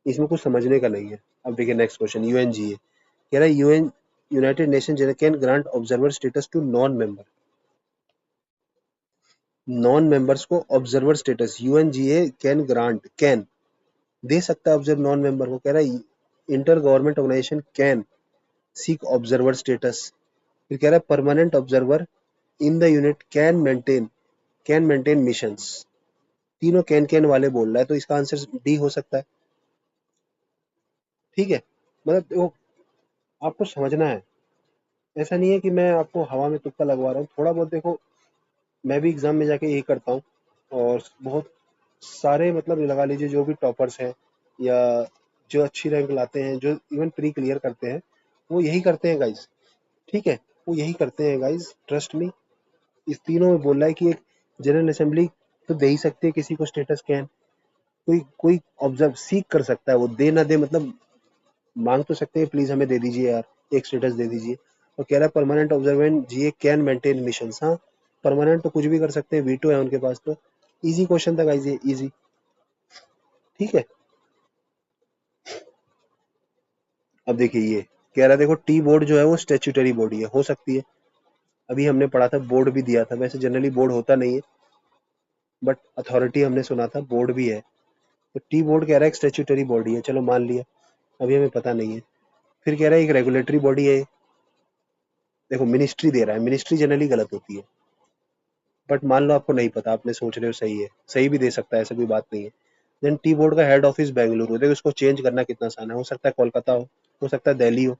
इसमें कुछ समझने का नहीं है। अब देखिए नेक्स्ट क्वेश्चन, यूएनजीए कह रहा है UN United Nation can grant observer status to non member, non members को observer status UNGA can grant, can दे सकता है ऑब्जर्व नॉन मेंबर को। कह रहा है inter government organisation can seek observer status. फिर कह रहा है permanent observer in the unit can maintain missions. तीनों कैन वाले बोल रहा है, तो इसका आंसर डी हो सकता है। ठीक है, मतलब देखो आपको समझना है, ऐसा नहीं है कि मैं आपको हवा में तुक्का लगवा रहा हूँ। थोड़ा बहुत देखो, मैं भी एग्जाम में जाके यही करता हूँ, और बहुत सारे मतलब लगा लीजिए जो भी टॉपर्स हैं या जो अच्छी रैंक लाते हैं, जो इवन प्री क्लियर करते हैं, वो यही करते हैं गाइज। ठीक है, वो यही करते हैं गाइज, ट्रस्ट मी। इस तीनों में बोल रहा है कि एक जनरल असेंबली तो दे ही सकती है किसी को स्टेटस कैन, कोई कोई ऑब्जर्व सीख कर सकता है, वो दे ना दे मतलब मांग तो सकते हैं प्लीज हमें दे दीजिए यार, एक स्टेटस दे दीजिए। और कह रहा है permanent observant GA can maintain mission, हाँ परमानेंट तो कुछ भी कर सकते हैं, वीटो है उनके पास। तो इजी क्वेश्चन था गाइस, ये इजी। ठीक है, अब देखिए ये कह रहा है, देखो टी बोर्ड जो है वो स्टेचुटरी बॉडी है, हो सकती है, अभी हमने पढ़ा था, बोर्ड भी दिया था, वैसे जनरली बोर्ड होता नहीं है, बट अथॉरिटी हमने सुना था, बोर्ड भी है। तो टी बोर्ड कह रहा है एक स्टेचुटरी बॉडी है, चलो मान लिया, अभी हमें पता नहीं है। फिर कह रहा है एक रेगुलेटरी बॉडी है। देखो मिनिस्ट्री दे रहा है, मिनिस्ट्री जनरली गलत होती है, बट मान लो आपको नहीं पता, आपने सोच रहे हो सही है, सही भी दे सकता है, ऐसा कोई बात नहीं है। देन टी बोर्ड का हेड ऑफिस बेंगलुरु, देखो इसको चेंज करना कितना आसान है, हो सकता है कोलकाता हो सकता है दिल्ली हो।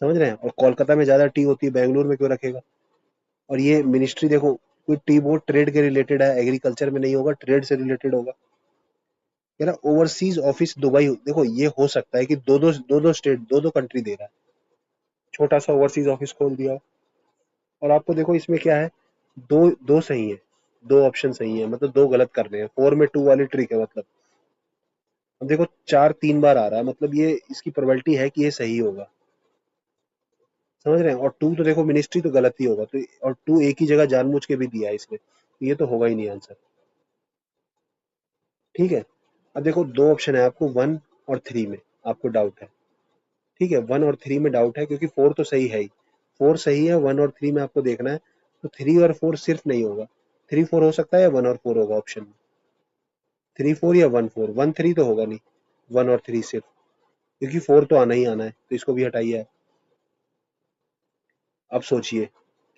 समझ रहे हैं? और कोलकाता में ज्यादा टी होती है, बेंगलुरु में क्यों रखेगा? और ये मिनिस्ट्री देखो, कोई टी बोर्ड ट्रेड के रिलेटेड है, एग्रीकल्चर में नहीं होगा, ट्रेड से रिलेटेड होगा। कह रहा ओवरसीज ऑफिस दुबई, देखो ये हो सकता है कि दो दो स्टेट, दो दो कंट्री दे रहा है, छोटा सा ओवरसीज ऑफिस खोल दिया। और आपको देखो इसमें क्या है, दो दो सही है, दो ऑप्शन सही है, मतलब दो गलत कर रहे हैं, 4 में 2 वाली ट्रिक है मतलब। अब देखो 4 3 बार आ रहा है, मतलब ये इसकी प्रोबेबिलिटी है कि ये सही होगा, समझ रहे हैं। और 2 तो देखो मिनिस्ट्री तो गलत ही होगा, तो और 2 एक ही जगह जानबूझ के भी दिया है इसने, तो ये तो होगा ही नहीं आंसर। ठीक है। अब देखो 2 ऑप्शन है आपको, 1 और 3 में आपको डाउट है। ठीक है, 1 और 3 में डाउट है क्योंकि 4 तो सही है ही। 4 सही है, 1 और 3 में आपको देखना है। तो 3 और 4 सिर्फ नहीं होगा, 3 4 हो सकता है या 1 और 4 होगा ऑप्शन में। 3 4 या 1 4, 1 3 तो होगा नहीं, 1 और 3 सिर्फ, क्योंकि 4 तो आना ही आना है, तो इसको भी हटाइए। अब सोचिए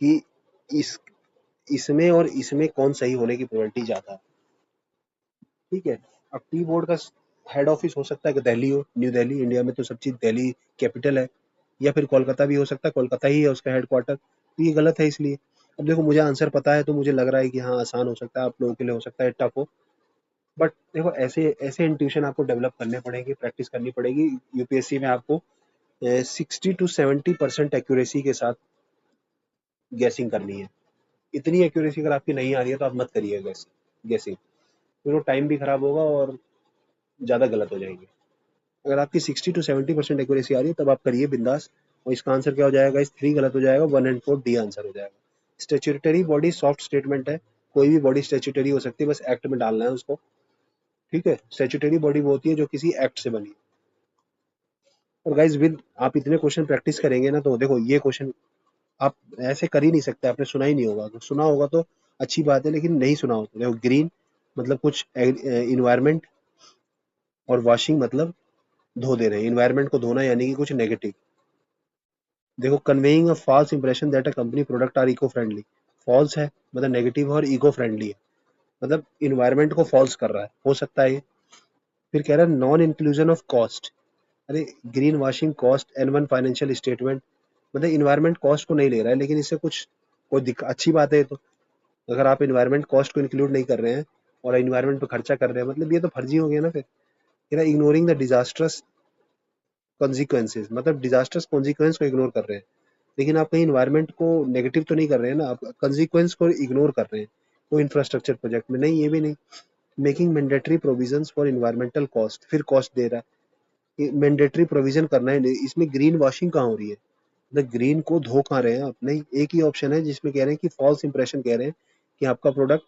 कि इस इसमें और इसमें कौन सही होने की प्रोबेबिलिटी ज्यादा है। ठीक है। अब टी बोर्ड का हेड ऑफिस हो सकता है कि दिल्ली हो, न्यू दिल्ली, इंडिया में तो सब चीज दिल्ली कैपिटल है, या फिर कोलकाता भी हो सकता है, कोलकाता ही है उसका हेडक्वार्टर, तो ये गलत है इसलिए। अब देखो मुझे आंसर पता है तो मुझे लग रहा है कि हाँ आसान हो सकता है, आप लोगों के लिए हो सकता है टफ हो, बट देखो ऐसे ऐसे इंट्यूशन आपको डेवलप करने पड़ेंगे, प्रैक्टिस करनी पड़ेगी। यूपीएससी में आपको 60 to 70% एक्यूरेसी के साथ गैसिंग करनी है। इतनी एक्यूरेसी अगर आपकी नहीं आ रही है तो आप मत करिए गैसिंग, फिर वो टाइम भी खराब होगा और ज़्यादा गलत हो जाएंगे। अगर आपकी 60 to 70% एक्यूरेसी आ रही है तब आप करिए बिंदास। और इसका आंसर क्या हो जाएगा, इस 3 गलत हो जाएगा, 1 एंड 4 डी आंसर हो जाएगा। स्टेच्यूटरी बॉडी सॉफ्ट स्टेटमेंट है, कोई भी बॉडी स्टेच्यूटरी हो सकती है, बस एक्ट में डालना है उसको। ठीक है, स्टेच्यूटरी बॉडी वो होती है जो किसी एक्ट से बनी है। और गाइज विद आप इतने क्वेश्चन प्रैक्टिस करेंगे ना, तो देखो ये क्वेश्चन आप ऐसे कर ही नहीं सकते, आपने सुना ही नहीं होगा, अगर सुना होगा तो अच्छी बात है, लेकिन नहीं सुना हो तो देखो ग्रीन मतलब कुछ इन्वायरमेंट, और वॉशिंग मतलब धो दे रहे हैं, इन्वायरमेंट को धोना यानी कि कुछ नेगेटिव। देखो conveying a false impression that a company product are eco friendly, false है मतलब नेगेटिव, और इको फ्रेंडली है मतलब इन्वायरमेंट को फॉल्स कर रहा है, हो सकता है ये। फिर कह रहा है नॉन इंक्लूजन ऑफ कॉस्ट, अरे green washing cost and one financial statement, मतलब इन्वायरमेंट कॉस्ट को नहीं ले रहा है, लेकिन इससे कुछ कोई अच्छी बात है ये तो। अगर आप इन्वायरमेंट कॉस्ट को इंक्लूड नहीं कर रहे हैं और इन्वायरमेंट पे खर्चा कर रहे हैं, मतलब ये तो फर्जी हो गया ना फिर। कह रहा है इग्नोरिंग द डिजास्टर्स कॉन्सिक्वेंसेज, मतलब डिजास्टर्स कॉन्सिक्वेंस को इग्नोर कर रहे हैं, लेकिन आप कहीं इन्वायरमेंट को नेगेटिव तो नहीं कर रहे हैं ना, आप कंसिक्वेंस को इग्नोर कर रहे हैं। तो इंफ्रास्ट्रक्चर प्रोजेक्ट में नहीं, ये भी नहीं। Making mandatory provisions for environmental cost, फिर कॉस्ट दे रहा है, मैंडेटरी प्रोविजन करना है, इसमें ग्रीन वॉशिंग कहाँ हो रही है, मतलब ग्रीन को धो कहाँ रहे हैं आप, नहीं एक ही ऑप्शन है जिसमें कह रहे हैं कि फॉल्स इंप्रेशन कह रहे हैं कि आपका प्रोडक्ट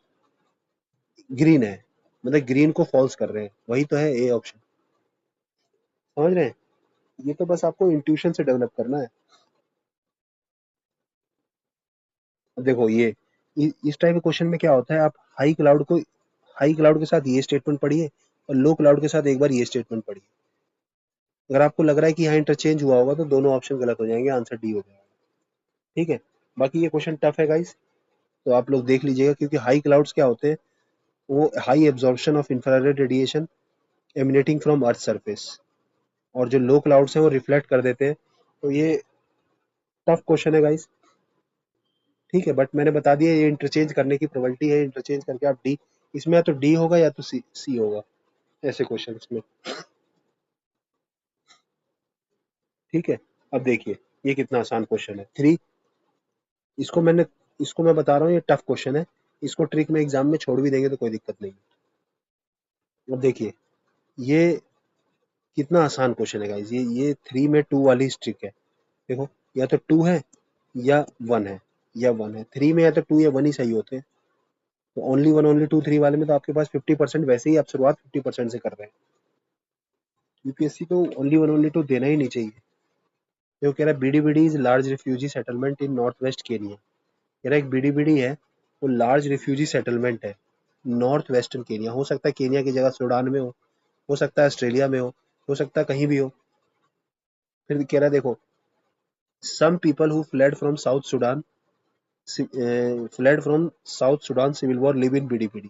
ग्रीन है, मतलब ग्रीन को फॉल्स कर रहे हैं, वही तो है ए ऑप्शन। समझ रहे हैं, ये तो बस आपको इंट्यूशन से डेवलप करना है। अब देखो ये इस टाइप के क्वेश्चन में क्या होता है, आप हाई क्लाउड के साथ ये स्टेटमेंट पढ़िए और लो क्लाउड के साथ एक बार ये स्टेटमेंट पढ़िए। अगर आपको लग रहा है कि यहाँ इंटरचेंज हुआ होगा तो दोनों ऑप्शन गलत हो जाएंगे, आंसर डी हो जाएगा। ठीक है। बाकी ये क्वेश्चन टफ है गाइस, तो आप लोग देख लीजिएगा, क्योंकि हाई क्लाउड्स क्या होते हैं, वो high absorption of infrared radiation emanating from earth surface, और जो लो क्लाउड्स हैं वो रिफ्लेक्ट कर देते हैं। तो ये टफ क्वेश्चन है गाइस। ठीक है, बट मैंने बता दिया ये इंटरचेंज करने की प्रोबेबिलिटी है, इंटरचेंज करके आप डी, इसमें या तो डी होगा या तो सी सी होगा, ऐसे क्वेश्चन में। ठीक है। अब देखिए ये कितना आसान क्वेश्चन है, थ्री, इसको मैंने इसको मैं बता रहा हूँ ये टफ क्वेश्चन है, इसको ट्रिक में एग्जाम में छोड़ भी देंगे तो कोई दिक्कत नहीं है। अब देखिए ये कितना आसान क्वेश्चन है गाइस, ये 3 में 2 वाली ट्रिक है। देखो या तो 2 है या 1 है, या 1 है, 3 में या तो 2 या 1 ही सही होते हैं। तो ओनली 1 ओनली 2 3 वाले में तो आपके पास 50%, वैसे ही आप शुरुआत 50% से कर रहे हैं। यूपीएससी को ओनली 1 ओनली 2 देना ही नहीं चाहिए। जो कह रहा है Bidi Bidi is large refugee settlement in north west Kenya, कह रहा है एक बीडीबीडी है वो लार्ज रिफ्यूजी सेटलमेंट है नॉर्थ वेस्टर्न केनिया, हो सकता है केनिया की जगह सूडान में हो सकता है ऑस्ट्रेलिया में हो सकता है कहीं भी हो। फिर कह रहा है देखो some people who fled from South Sudan civil war live in Bidi Bidi.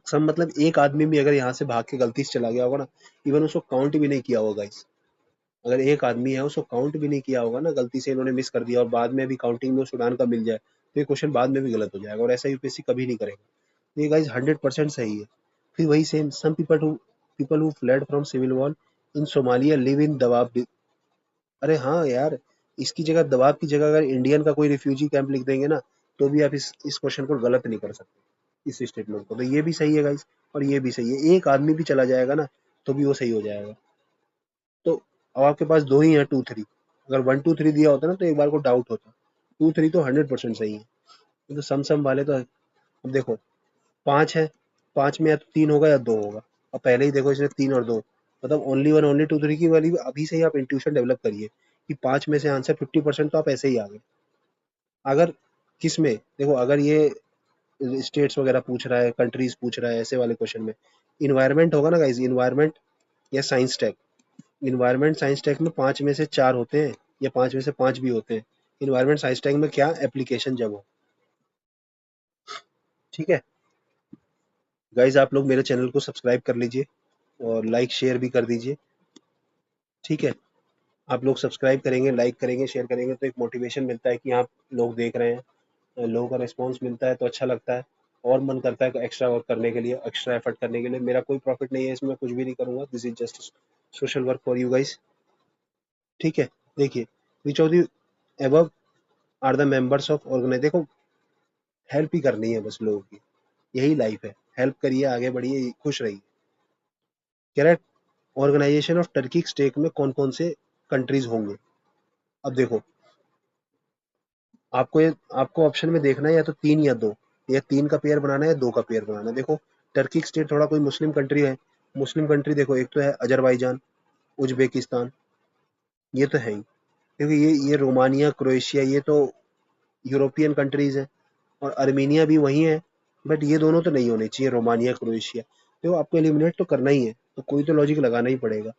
Some मतलब एक आदमी भी अगर यहाँ से भाग के गलती से चला गया होगा ना, इवन उसको काउंट भी नहीं किया होगा इस, अगर एक आदमी है उसको काउंट भी नहीं किया होगा ना, गलती से इन्होंने मिस कर दिया और बाद में भी काउंटिंग में सूडान का मिल जाए, तो ये क्वेश्चन बाद में भी गलत हो जाएगा, और ऐसा यूपीएससी कभी नहीं करेगा। तो ये गाइज 100% सही है। फिर वही same, some people who fled from civil war in Somalia live in Dadaab. अरे हाँ यार, इसकी जगह दबाव की जगह अगर इंडियन का कोई रिफ्यूजी कैंप लिख देंगे ना, तो भी आप इस क्वेश्चन को गलत नहीं कर सकते। इस स्टेटमेंट को। तो ये भी सही है गाइस और ये भी सही है। एक आदमी भी चला जाएगा ना तो भी वो सही हो जाएगा। तो अब आपके पास दो ही है 2 3। अगर 1 2 3 दिया होता ना तो एक बार को डाउट होता। 2 3 तो 100% सही है। ये तो सम वाले तो अब देखो 5 है, 5 में या तो 3 होगा या 2 होगा। अब पहले ही देखो इसने 3 और 2, मतलब ओनली 1 ओनली 2 3 की वाली अभी से ही आप इंट्यूशन डेवलप करिए कि 5 में से आंसर 50% तो आप ऐसे ही आ गए। अगर किस में देखो, अगर ये स्टेट्स वगैरह पूछ रहा है, कंट्रीज पूछ रहा है, ऐसे वाले क्वेश्चन में इन्वायरमेंट होगा ना गाइज, इन्वायरमेंट या science tech. Environment science tech में 5 में से 4 होते हैं या 5 में से 5 भी होते हैं। इन्वायरमेंट साइंस टेक में क्या एप्लीकेशन जब हो। ठीक है गाइज, आप लोग मेरे चैनल को सब्सक्राइब कर लीजिए और लाइक शेयर भी कर दीजिए। ठीक है, आप लोग सब्सक्राइब करेंगे, लाइक करेंगे, शेयर करेंगे तो एक मोटिवेशन मिलता है कि आप लोग देख रहे हैं, लोगों का रिस्पॉन्स मिलता है तो अच्छा लगता है और मन करता है एक्स्ट्रा वर्क करने के लिए, एक्स्ट्रा एफर्ट करने के लिए। मेरा कोई प्रॉफिट नहीं है इसमें, कुछ भी नहीं करूंगा, this is just social work for you guys. ठीक है, देखिए which of the above are the members of organise. देखो हेल्प ही करनी है बस लोगों की, यही लाइफ है। हेल्प करिए, आगे बढ़िए, खुश रहिए। कह रहा है ऑर्गेनाइजेशन ऑफ टर्किक स्टेट में कौन कौन से कंट्रीज होंगे। अब देखो आपको ऑप्शन में देखना है या तो 3 या 2, या 3 का पेयर बनाना है या 2 का पेयर बनाना है। देखो टर्किक स्टेट थोड़ा कोई मुस्लिम कंट्री है। मुस्लिम कंट्री देखो, एक तो है अजरबैजान, उज्बेकिस्तान, ये तो है ही, क्योंकि ये रोमानिया, क्रोएशिया, ये तो यूरोपियन कंट्रीज है। और अर्मेनिया भी वही है। बट ये दोनों तो नहीं होने चाहिए, रोमानिया, क्रोएशिया। तो आपको एलिमिनेट तो करना ही है, तो कोई तो लॉजिक लगाना ही पड़ेगा।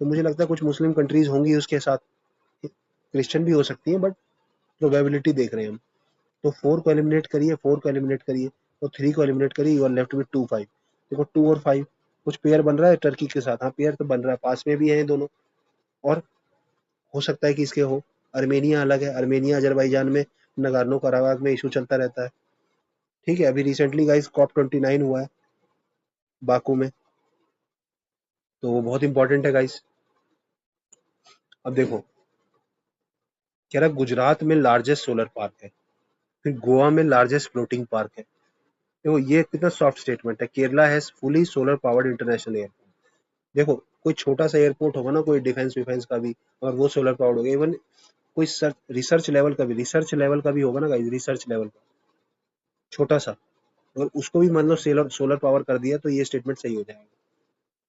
तो मुझे लगता है कुछ मुस्लिम कंट्रीज होंगी उसके साथ, क्रिश्चियन भी हो सकती है, बट प्रोबेबिलिटी देख रहे हैं हम। तो 4 को एलिमिनेट करिए, 4 को एलिमिनेट करिए और 3 को एलिमिनेट करिए, यू आर लेफ्ट विद 2 5। देखो 2 और 5 कुछ पेयर बन रहा है टर्की के साथ। हाँ पेयर तो बन रहा है, पास में भी है ये दोनों। और हो सकता है कि इसके हो। अर्मेनिया अलग है, अर्मेनिया अजरबैजान में नगार्नो कराबाख में इशू चलता रहता है। ठीक है, अभी रिसेंटली गाइस COP 29 हुआ है बाकू में, तो वो बहुत इंपॉर्टेंट है गाइस। अब देखो कह रहा है गुजरात में लार्जेस्ट सोलर पार्क है, फिर गोवा में लार्जेस्ट फ्लोटिंग पार्क है। देखो ये कितना सॉफ्ट स्टेटमेंट है। Kerala has fully solar powered international airport. देखो कोई छोटा सा एयरपोर्ट होगा ना, कोई डिफेंस विफेंस का भी, और वो सोलर पावर्ड होगा। इवन कोई रिसर्च लेवल का भी होगा ना गाइस, रिसर्च लेवल का छोटा सा, अगर उसको भी मतलब सोलर सोलर पावर कर दिया तो ये स्टेटमेंट सही हो जाएगा।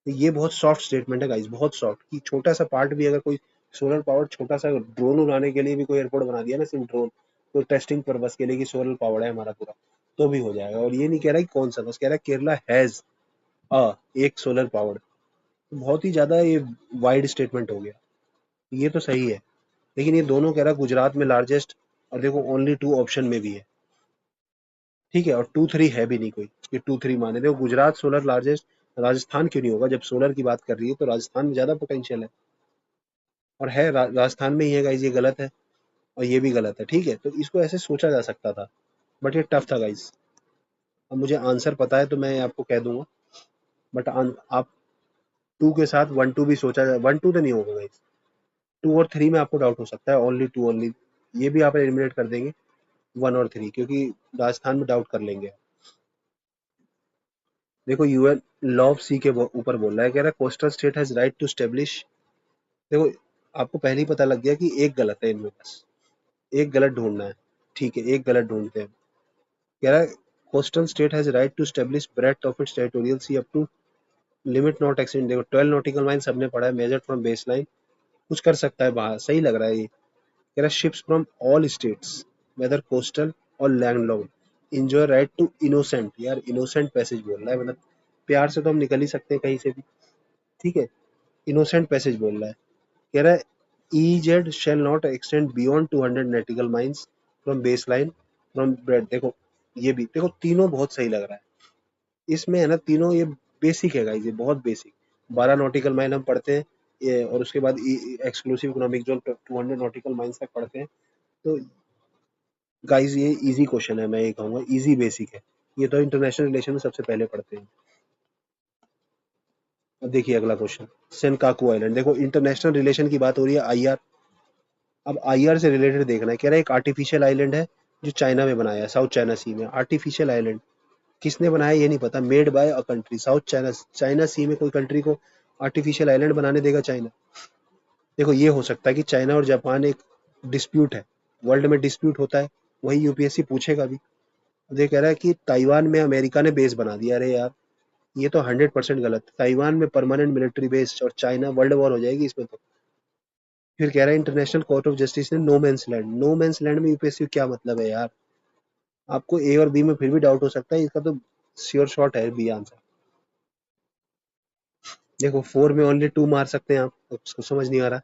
तो ये बहुत सॉफ्ट स्टेटमेंट है गाइस, बहुत सॉफ्ट, कि छोटा सा पार्ट भी अगर कोई सोलर पावर, छोटा सा ड्रोन उड़ाने के लिए भी कोई एयरपोर्ट बना दिया ना, सिर्फ ड्रोन तो टेस्टिंग पर्पस के लिए कि सोलर पावर है हमारा पूरा, तो भी हो जाएगा। और ये नहीं कह रहा कि कौन सा, बस कह रहा है केरला हैज अ एक सोलर पावर्ड। बहुत ही ज्यादा ये वाइड स्टेटमेंट हो गया। ये तो सही है, लेकिन ये दोनों कह रहा है गुजरात में लार्जेस्ट, और देखो ओनली 2 ऑप्शन में भी है। ठीक है, और 2 3 है भी नहीं कोई कि 2 3 माने। देखो गुजरात सोलर लार्जेस्ट, राजस्थान क्यों नहीं होगा, जब सोलर की बात कर रही है तो राजस्थान में ज्यादा पोटेंशियल है। और है राजस्थान में ही है गाइज, ये गलत है और ये भी गलत है। ठीक है, तो इसको ऐसे सोचा जा सकता था, बट ये टफ था गाइज। अब मुझे आंसर पता है तो मैं आपको कह दूंगा, बट आप 2 के साथ 1 2 भी सोचा जाए, 1 2 तो नहीं होगा गाइज। 2 और 3 में आपको डाउट हो सकता है, ओनली 2 ओनली, ये भी आप एलिमिनेट कर देंगे 1 और 3, क्योंकि राजस्थान में डाउट कर लेंगे। देखो यूएन लॉ ऑफ सी के ऊपर बोल रहा है, कह रहा है coastal state has right to establish. देखो आपको पहले ही पता लग गया कि एक गलत है इनमें, बस एक गलत ढूंढना है। ठीक है, एक गलत ढूंढते हैं। कह रहा है coastal state has right to establish breadth of its territorial sea up to limit not extend. देखो 12 नॉटिकल माइल सबने पढ़ा है, मेजर फ्रॉम बेस लाइन, कुछ कर सकता है बाहर, सही लग रहा है ये। कह रहा है ships from all states whether coastal और landlocked enjoy right to innocent. यार इनोसेंट पैसेज बोल रहा है, मतलब प्यार से तो हम निकल ही सकते हैं कहीं से भी। ठीक है, इनोसेंट पैसेज बोल रहा है। कह रहा है EZ shall not extend beyond 200 nautical miles from baseline from bread। देखो ये भी देखो, तीनों बहुत सही लग रहा है इसमें, है ना, तीनों ये बेसिक है गाइस, ये बहुत बेसिक। 12 नॉटिकल माइल हम पढ़ते हैं ये, और उसके बाद exclusive economic zone 200 nautical miles तक पढ़ते हैं। तो गाइस ये इजी क्वेश्चन है, मैं ये कहूंगा इजी बेसिक है। ये तो इंटरनेशनल रिलेशन में सबसे पहले पढ़ते हैं। अब देखिए अगला क्वेश्चन, सेनकाकू आइलैंड। देखो इंटरनेशनल रिलेशन की बात हो रही है, IR। अब IR से रिलेटेड देखना है। कह रहा है एक आर्टिफिशियल आइलैंड है जो चाइना में बनाया है, साउथ चाइना सी में, आर्टिफिशियल आइलैंड। किसने बनाया ये नहीं पता, made by a country, South China, China sea में कोई कंट्री को आर्टिफिशियल आइलैंड बनाने देगा चाइना? देखो ये हो सकता है कि चाइना और जापान एक डिस्प्यूट है, वर्ल्ड में डिस्प्यूट होता है, वही यूपीएससी पूछेगा भी। ये कह रहा है कि ताइवान में अमेरिका ने बेस बना दिया। अरे यार ये तो 100% गलत, ताइवान में परमानेंट मिलिट्री बेस और चाइना, वर्ल्ड वॉर हो जाएगी इसमें तो। फिर कह रहा है इंटरनेशनल कोर्ट ऑफ जस्टिस ने no man's land, no man's land में यूपीएससी क्या मतलब है यार? आपको ए और बी में फिर भी डाउट हो सकता है, इसका तो श्योर शॉट है बी आंसर। देखो 4 में ओनली 2 मार सकते हैं आप, उसको समझ नहीं आ रहा,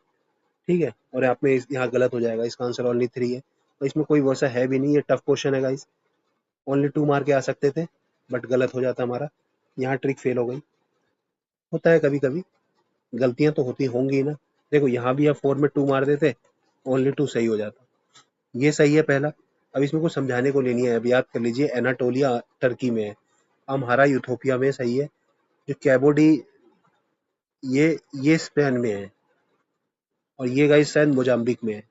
ठीक है, और आप में यहाँ गलत हो जाएगा, इसका आंसर ओनली 3 है, और इसमें कोई वैसा है भी नहीं, ये टफ क्वेश्चन है गाइस। ओनली 2 मार के आ सकते थे, बट गलत हो जाता हमारा, यहाँ ट्रिक फेल हो गई। होता है कभी कभी, गलतियां तो होती होंगी ना। देखो यहाँ भी आप 4 में 2 मार देते, ओनली 2 सही हो जाता। ये सही है पहला। अब इसमें कुछ समझाने को नहीं है, अब याद कर लीजिए, एनाटोलिया टर्की में है, अम्हारा यूथोपिया में, सही है। जो कैबोडी, ये स्पेन में है, और ये गाइस शायद मोजाम्बिक में है,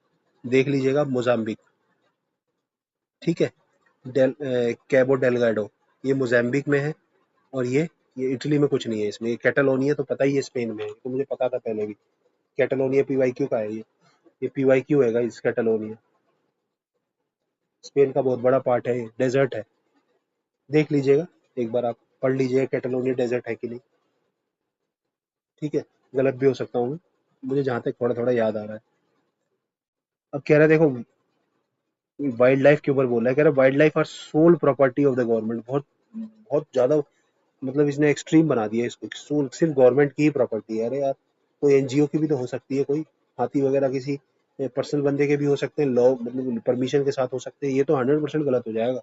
देख लीजिएगा मोजाम्बिक, ठीक है। कैबो डेलगाडो, ये मोजाम्बिक में है, और ये इटली में कुछ नहीं है इसमें, ये कैटलोनिया तो पता ही है स्पेन में है, तो मुझे पता था पहले भी। कैटलोनिया पीवाईक्यू का है ये पीवाईक्यू है गाइस, कैटलोनिया स्पेन का बहुत बड़ा पार्ट है, डेजर्ट है, देख लीजिएगा एक बार, आप पढ़ लीजिएगा कैटलोनिया डेजर्ट है कि नहीं, ठीक है। गलत भी हो सकता हूँ, मुझे जहाँ तक थोड़ा थोड़ा याद आ रहा है। अब कह रहा है देखो, वाइल्ड लाइफ के ऊपर बोल रहा है, कह रहा है wild life are sole property of the government, बहुत बहुत ज्यादा, मतलब इसने एक्सट्रीम बना दिया इसको, सिर्फ गवर्नमेंट की ही प्रॉपर्टी है। अरे यार कोई एनजीओ की भी तो हो सकती है, कोई हाथी वगैरह किसी पर्सनल बंदे के भी हो सकते हैं, लॉ मतलब परमिशन के साथ हो सकते हैं, ये तो 100% गलत हो जाएगा।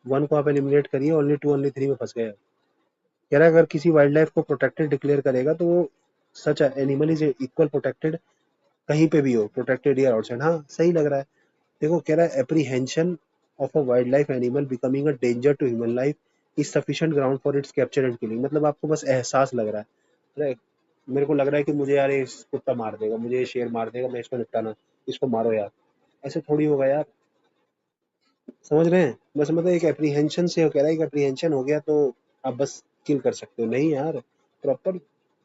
1 को आप एलिमिनेट करिए, ओनली 2 ओनली 3 में फंस गए। कह रहा है अगर किसी वाइल्ड लाइफ को प्रोटेक्टेड डिक्लेयर करेगा तो वो सच एनिमल इज इक्वल प्रोटेक्टेड, कहीं पे भी हो, प्रोटेक्टेड या आउटसाइड, हाँ सही लग रहा है। देखो कह रहा है apprehension of a wild life animal becoming a danger to human life is sufficient ground for its capture and killing, मतलब आपको बस एहसास लग रहा है। अरे मेरे को लग रहा है कि मुझे यार ये कुत्ता मार देगा, मुझे ये शेर मार देगा, मैं इसको निपटाना, इसको मारो यार, ऐसे थोड़ी होगा यार, समझ रहे हैं? बस मतलब एक एप्रीहेंशन से, कह रहा है एक एप्रीहेंशन हो गया तो आप बस किल कर सकते हो, नहीं यार, प्रॉपर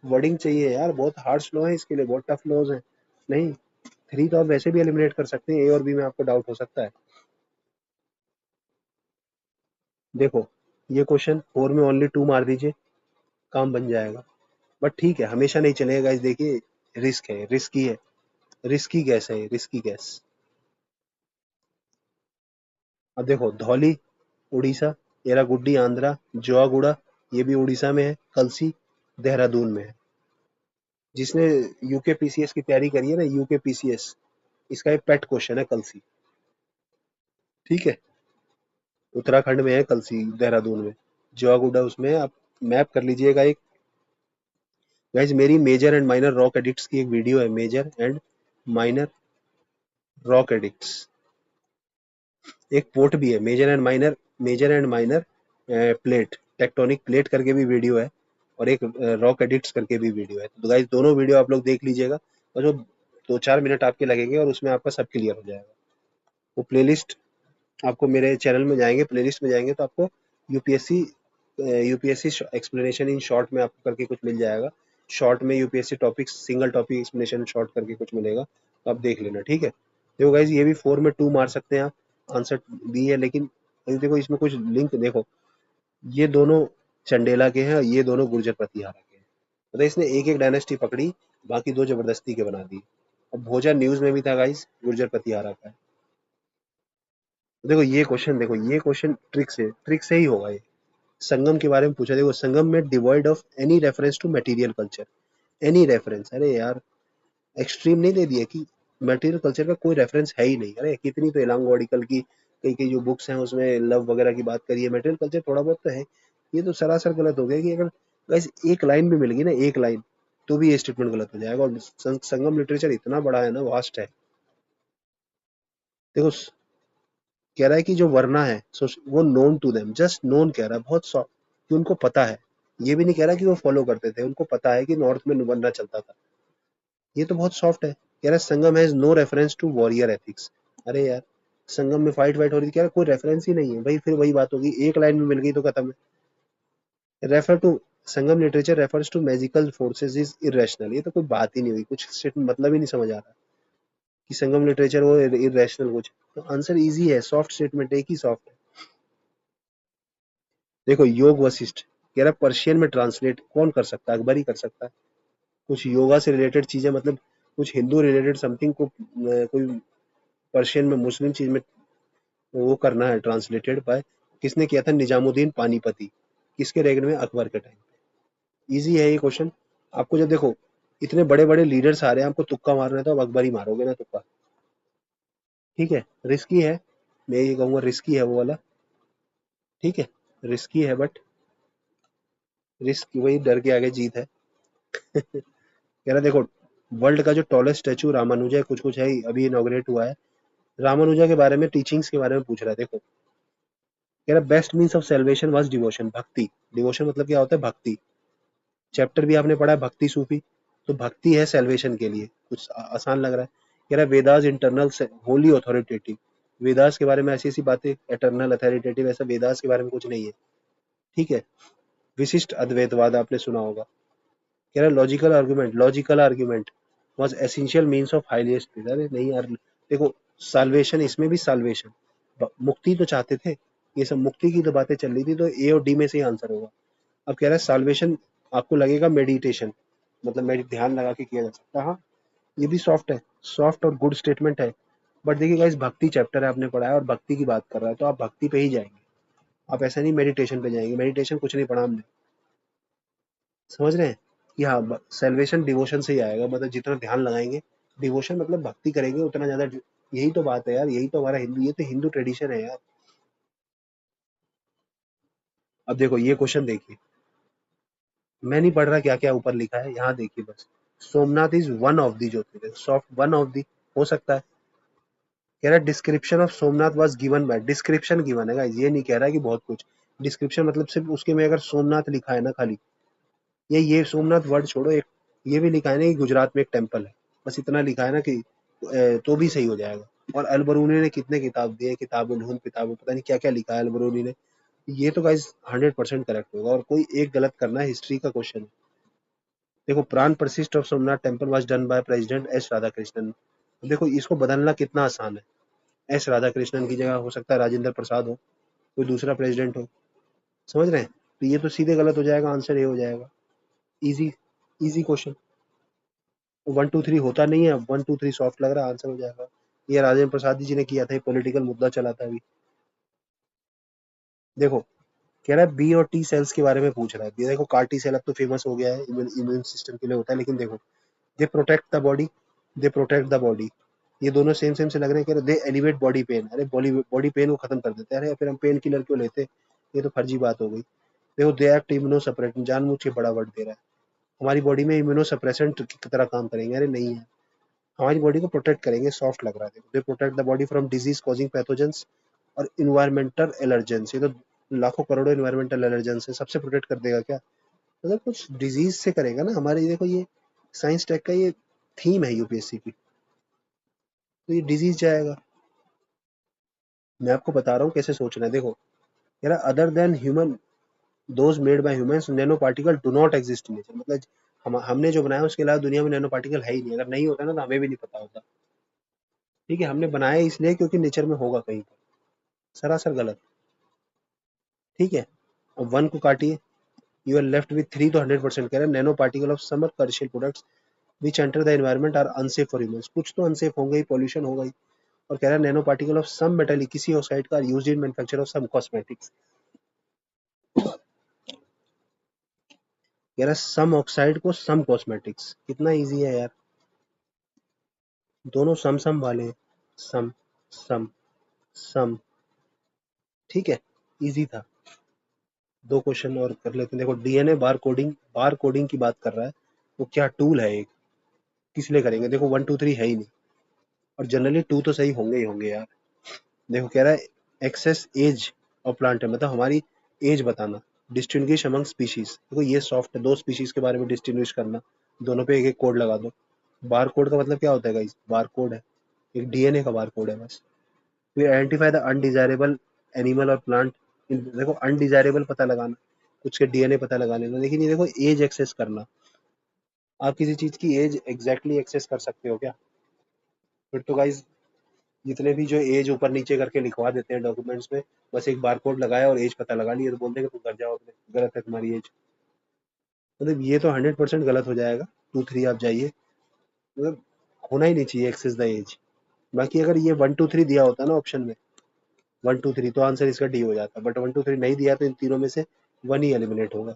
वर्डिंग चाहिए यार, बहुत हार्श लॉ है इसके लिए, बहुत टफ लॉज है। नहीं, 3 तो आप वैसे भी एलिमिनेट कर सकते हैं, ए और बी में आपको डाउट हो सकता है। देखो ये क्वेश्चन 4 में ओनली 2 मार दीजिए, काम बन जाएगा, बट ठीक है हमेशा नहीं चलेगा गाइस, देखिए रिस्क है, रिस्की है, रिस्की गैस है, रिस्की गैस। अब देखो धौली उड़ीसा, येरागुड्डी आंध्रा, जोआगुड़ा ये भी उड़ीसा में है, कलसी देहरादून में है। जिसने यूके पीसीएस की तैयारी करी है ना, यूके पीसीएस, इसका एक पेट क्वेश्चन है कलसी, ठीक है। उत्तराखंड में है कलसी, देहरादून में, जोआगुड़ा उसमें है, आप मैप कर लीजिएगा एक। गाइज मेरी major and minor rock edicts की एक वीडियो है, major and minor rock edicts, एक पोर्ट भी है, major and minor plate, tectonic plate करके भी वीडियो है, और एक रॉक एडिक्ट्स करके भी वीडियो है, तो गाइज दोनों वीडियो आप लोग देख लीजिएगा, और जो 2-4 मिनट आपके लगेंगे और उसमें आपका सब क्लियर हो जाएगा। वो प्लेलिस्ट आपको मेरे चैनल में जाएंगे, प्लेलिस्ट में जाएंगे तो आपको UPSC UPSC explanation in short में आपको करके कुछ मिल जाएगा, शॉर्ट में UPSC topic, single topic explanation short करके कुछ मिलेगा, तो आप देख लेना, ठीक है। देखो गाइज ये भी 4 में 2 मार सकते हैं आप, आंसर बी है, लेकिन देखो इसमें कुछ लिंक देखो, ये दोनों चंडेला के हैं और ये दोनों गुर्जर प्रतिहारा के हैं, मतलब इसने एक एक डायनेस्टी पकड़ी, बाकी 2 जबरदस्ती के बना दी। अब भोजन न्यूज में भी था गाइस, गुर्जर प्रतिहारा का है। देखो ये क्वेश्चन, देखो ये क्वेश्चन ट्रिक से ही होगा ये, संगम के बारे में पूछा, देखो संगम में devoid of any reference to material culture, any reference, अरे यार एक्सट्रीम नहीं दे दिया कि मटेरियल कल्चर का कोई रेफरेंस है ही नहीं, अरे कितनी तो एलांगोडिकल की कई कई जो बुक्स हैं उसमें लव वगैरह की बात करी है, मटेरियल कल्चर थोड़ा बहुत तो है, ये तो सरासर गलत हो गया कि अगर वैसे एक लाइन भी मिल गई ना, एक लाइन, तो भी ये स्टेटमेंट गलत हो जाएगा, और संगम लिटरेचर इतना बड़ा है ना, वास्ट है। देखो कह रहा है कि जो वरना है वो known to them, just known कह रहा है, बहुत सॉफ्ट, कि उनको पता है, ये भी नहीं कह रहा कि वो फॉलो करते थे, उनको पता है कि नॉर्थ में वरना चलता था, ये तो बहुत सॉफ्ट है। कह रहा है Sangam has no reference to warrior ethics, अरे यार संगम में फाइट वाइट हो रही थी, कह रहा कोई रेफरेंस ही नहीं है भाई, फिर वही बात होगी, एक लाइन में मिल गई तो खत्म है, refer to Sangam literature refers to magical forces is irrational, ये तो कोई बात ही नहीं हुई, कुछ मतलब ही नहीं समझ आ रहा कि संगम लिटरेचर वो इरेशनल कुछ। तो आंसर इजी है, सॉफ्ट स्टेटमेंट, एक ही सॉफ्ट है। देखो योग वशिष्ठ कह रहा पर्शियन में ट्रांसलेट कौन कर सकता है, अकबर ही कर सकता है। कुछ योगा से रिलेटेड चीजें, मतलब कुछ हिंदू रिलेटेड समथिंग को कोई पर्शियन में मुस्लिम चीज में वो करना है ट्रांसलेटेड बाय, किसने किया था, निजामुद्दीन पानीपती। किसके रेगन में, अकबर के टाइम। इजी है ये क्वेश्चन। आपको जब देखो इतने बड़े बड़े लीडर्स आ रहे हैं, आपको तुक्का मारना है तो आप अकबर ही मारोगे ना तुक्का। ठीक है, रिस्की है, मैं ये कहूंगा रिस्की है वो वाला। ठीक है, रिस्की है बट रिस्क वही, डर के आगे जीत है। कह रहा देखो वर्ल्ड का जो टॉलेस्ट स्टैचू रामानुजा कुछ कुछ है, अभी इनॉग्रेट हुआ है। रामानुजा के बारे में, टीचिंग्स के बारे में पूछ रहा है। देखो कह रहा best means of salvation was devotion, भक्ति। डिवोशन मतलब क्या होता है, भक्ति। चैप्टर भी आपने पढ़ा है भक्ति सूफी, तो भक्ति है सेल्वेशन के लिए, कुछ आसान लग रहा है। कह रहा है वेदास इंटरनल होली अथॉरिटेटिव, वेदास के बारे में ऐसी ऐसी बातें, एटर्नल अथॉरिटेटिव, ऐसा वेदास के बारे में कुछ नहीं है। ठीक है, विशिष्ट अद्वैतवाद आपने सुना होगा। कह रहा है logical argument was essential means of highest peace. अरे नहीं यार, देखो साल्वेशन, इसमें भी साल्वेशन, मुक्ति तो चाहते थे, ये सब मुक्ति की तो बातें चल रही थी, तो ए और डी में से ही आंसर होगा। अब कह रहा है साल्वेशन आपको लगेगा मेडिटेशन, मतलब ध्यान लगा के किया जा सकता है। हाँ, ये भी सॉफ्ट है, सॉफ्ट और गुड स्टेटमेंट है। बट देखिए गाइस, भक्ति चैप्टर है आपने पढ़ा है और भक्ति की बात कर रहा है, तो आप भक्ति पे ही जाएंगे, आप ऐसा नहीं मेडिटेशन पे जाएंगे, मेडिटेशन कुछ नहीं पढ़ा हमने। समझ रहे हैं कि हाँ, सेल्वेशन डिवोशन से ही आएगा, मतलब जितना ध्यान लगाएंगे, डिवोशन मतलब भक्ति करेंगे उतना ज्यादा यही तो बात है यार, यही तो हमारा हिंदू, ये तो हिंदू ट्रेडिशन है यार। अब देखो ये क्वेश्चन देखिए, मैं नहीं पढ़ रहा क्या क्या ऊपर लिखा है, यहाँ देखिए बस। Somnath is one of the Jyotirlinga, soft one of the हो सकता है। कह रहा है description of Somnath was given by, description given है गाइस, ये नहीं कह रहा है कि बहुत कुछ। डिस्क्रिप्शन मतलब सिर्फ उसके में अगर सोमनाथ लिखा है ना खाली, ये सोमनाथ वर्ड छोड़ो, एक ये भी लिखा है ना कि गुजरात में एक टेम्पल है, बस इतना लिखा है ना कि तो भी सही हो जाएगा। और अलबरूनी ने कितने किताब दिए, किताबुल हुन, किताब पता नहीं क्या क्या लिखा है अलबरूनी ने। ये तो गाइस 100% करेक्ट होगा, और कोई एक गलत करना है, हिस्ट्री का क्वेश्चन है। देखो pran pratishtha of Somnath temple was done by President S Radhakrishnan. देखो इसको बदलना कितना आसान है, एस राधाकृष्णन की जगह हो सकता है राजेंद्र प्रसाद हो, कोई दूसरा प्रेसिडेंट हो। समझ रहे हैं, तो ये तो सीधे गलत हो जाएगा, आंसर ये हो जाएगा। Easy, easy question. 1 2 3 होता नहीं है, 1 2 3 सॉफ्ट लग रहा है, आंसर हो जाएगा। ये राजेंद्र प्रसाद जी ने किया था, ये पॉलिटिकल मुद्दा चला था अभी। देखो कह रहा है बी और टी सेल्स के बारे में पूछ रहा है। ये देखो कार टी सेल अब तो फेमस हो गया है, इम्यून सिस्टम के लिए होता है, लेकिन देखो they protect the body, they protect the body, ये दोनों सेम सेम से लग रहे हैं। कह रहे दे एलिवेट बॉडी पेन, अरे बॉडी पेन को खत्म कर देते हैं, अरे फिर हम पेन किलर क्यों लेते, ये तो फर्जी बात हो गई। देखो दे एक्ट इम्यूनो सप्रेसेंट, जानबूझ के बड़ा वर्ड दे रहा है, हमारी बॉडी में इम्यूनो सप्रेसेंट की तरह काम करेंगे, अरे नहीं है, हमारी बॉडी को प्रोटेक्ट करेंगे, सॉफ्ट लग रहा है। They protect the body from disease causing pathogens और इन्वायरमेंटल एलर्जेंस, ये तो लाखों करोड़ों इन्वायरमेंटल एलर्जेंस है, सबसे प्रोटेक्ट कर देगा क्या, मतलब कुछ डिजीज से करेगा ना हमारे। देखो ये साइंस टेक का ये थीम है यूपीएससी की, तो ये डिजीज जाएगा। मैं आपको बता रहा हूँ कैसे सोचना है। देखो यार, other than human those made by humans nano particle do not exist in nature, मतलब हमने जो बनाया उसके अलावा दुनिया में नैनो पार्टिकल है ही नहीं, अगर नहीं होता ना तो हमें भी नहीं पता होता। ठीक है, हमने बनाया इसलिए क्योंकि नेचर में होगा कहीं पर, सरासर गलत। ठीक है, अब वन को काटिए, you are left with three, तो 100% कह रहे हैं nano particle of some commercial products which enter the environment are unsafe for humans, कुछ तो अनसेफ होंगे ही, पॉल्यूशन होगा ही। और कह रहा है nano particle of some metallic, किसी ऑक्साइड का used in manufacture of some cosmetics. कह रहा है सम ऑक्साइड को सम कॉस्मेटिक्स, कितना इजी है यार, दोनों सम सम वाले हैं, सम सम सम। ठीक है, इजी था। दो क्वेश्चन और कर लेते हैं। देखो डीएनए बार कोडिंग की बात कर रहा है, वो क्या टूल है एक, किस लिए करेंगे, देखो 1 2 3 है ही नहीं, और जनरली टू तो सही होंगे ही होंगे यार। देखो कह रहा है एक्सेस एज और प्लांट है, मतलब हमारी एज बताना, डिस्टिंग्विश अमंग स्पीशीज, देखो ये सॉफ्ट है, दो स्पीशीज के बारे में डिस्टिंग्विश करना, दोनों पे एक एक कोड लगा दो। बार कोड का मतलब क्या होता है गाइस, बार कोड है, एक डीएनए का बार कोड है बस। We identify the undesirable animal और प्लांट, देखो अनडिजायरेबल पता लगाना, कुछ के डीएनए पता लगा लेना, लेकिन ये देखो एज एक्सेस करना, आप किसी चीज की एज एग्जैक्टली एक्सेस कर सकते हो क्या? फिर तो गाइज जितने भी जो एज ऊपर नीचे करके लिखवा देते हैं डॉक्यूमेंट्स में, बस एक बार कोड लगाया और एज पता लगा लिया तो बोल देंगे तुम घर जाओ अपने, गलत है तुम्हारी एज। मतलब ये तो 100% गलत हो जाएगा। 2 3 आप जाइए, मतलब होना ही नहीं चाहिए एक्सेस द एज। बाकी अगर ये 1 2 3 दिया होता ना ऑप्शन में, 1 2 3, तो आंसर इसका डी हो जाता, बट 1 2 3 नहीं दिया तो इन तीनों में से वन ही एलिमिनेट होगा।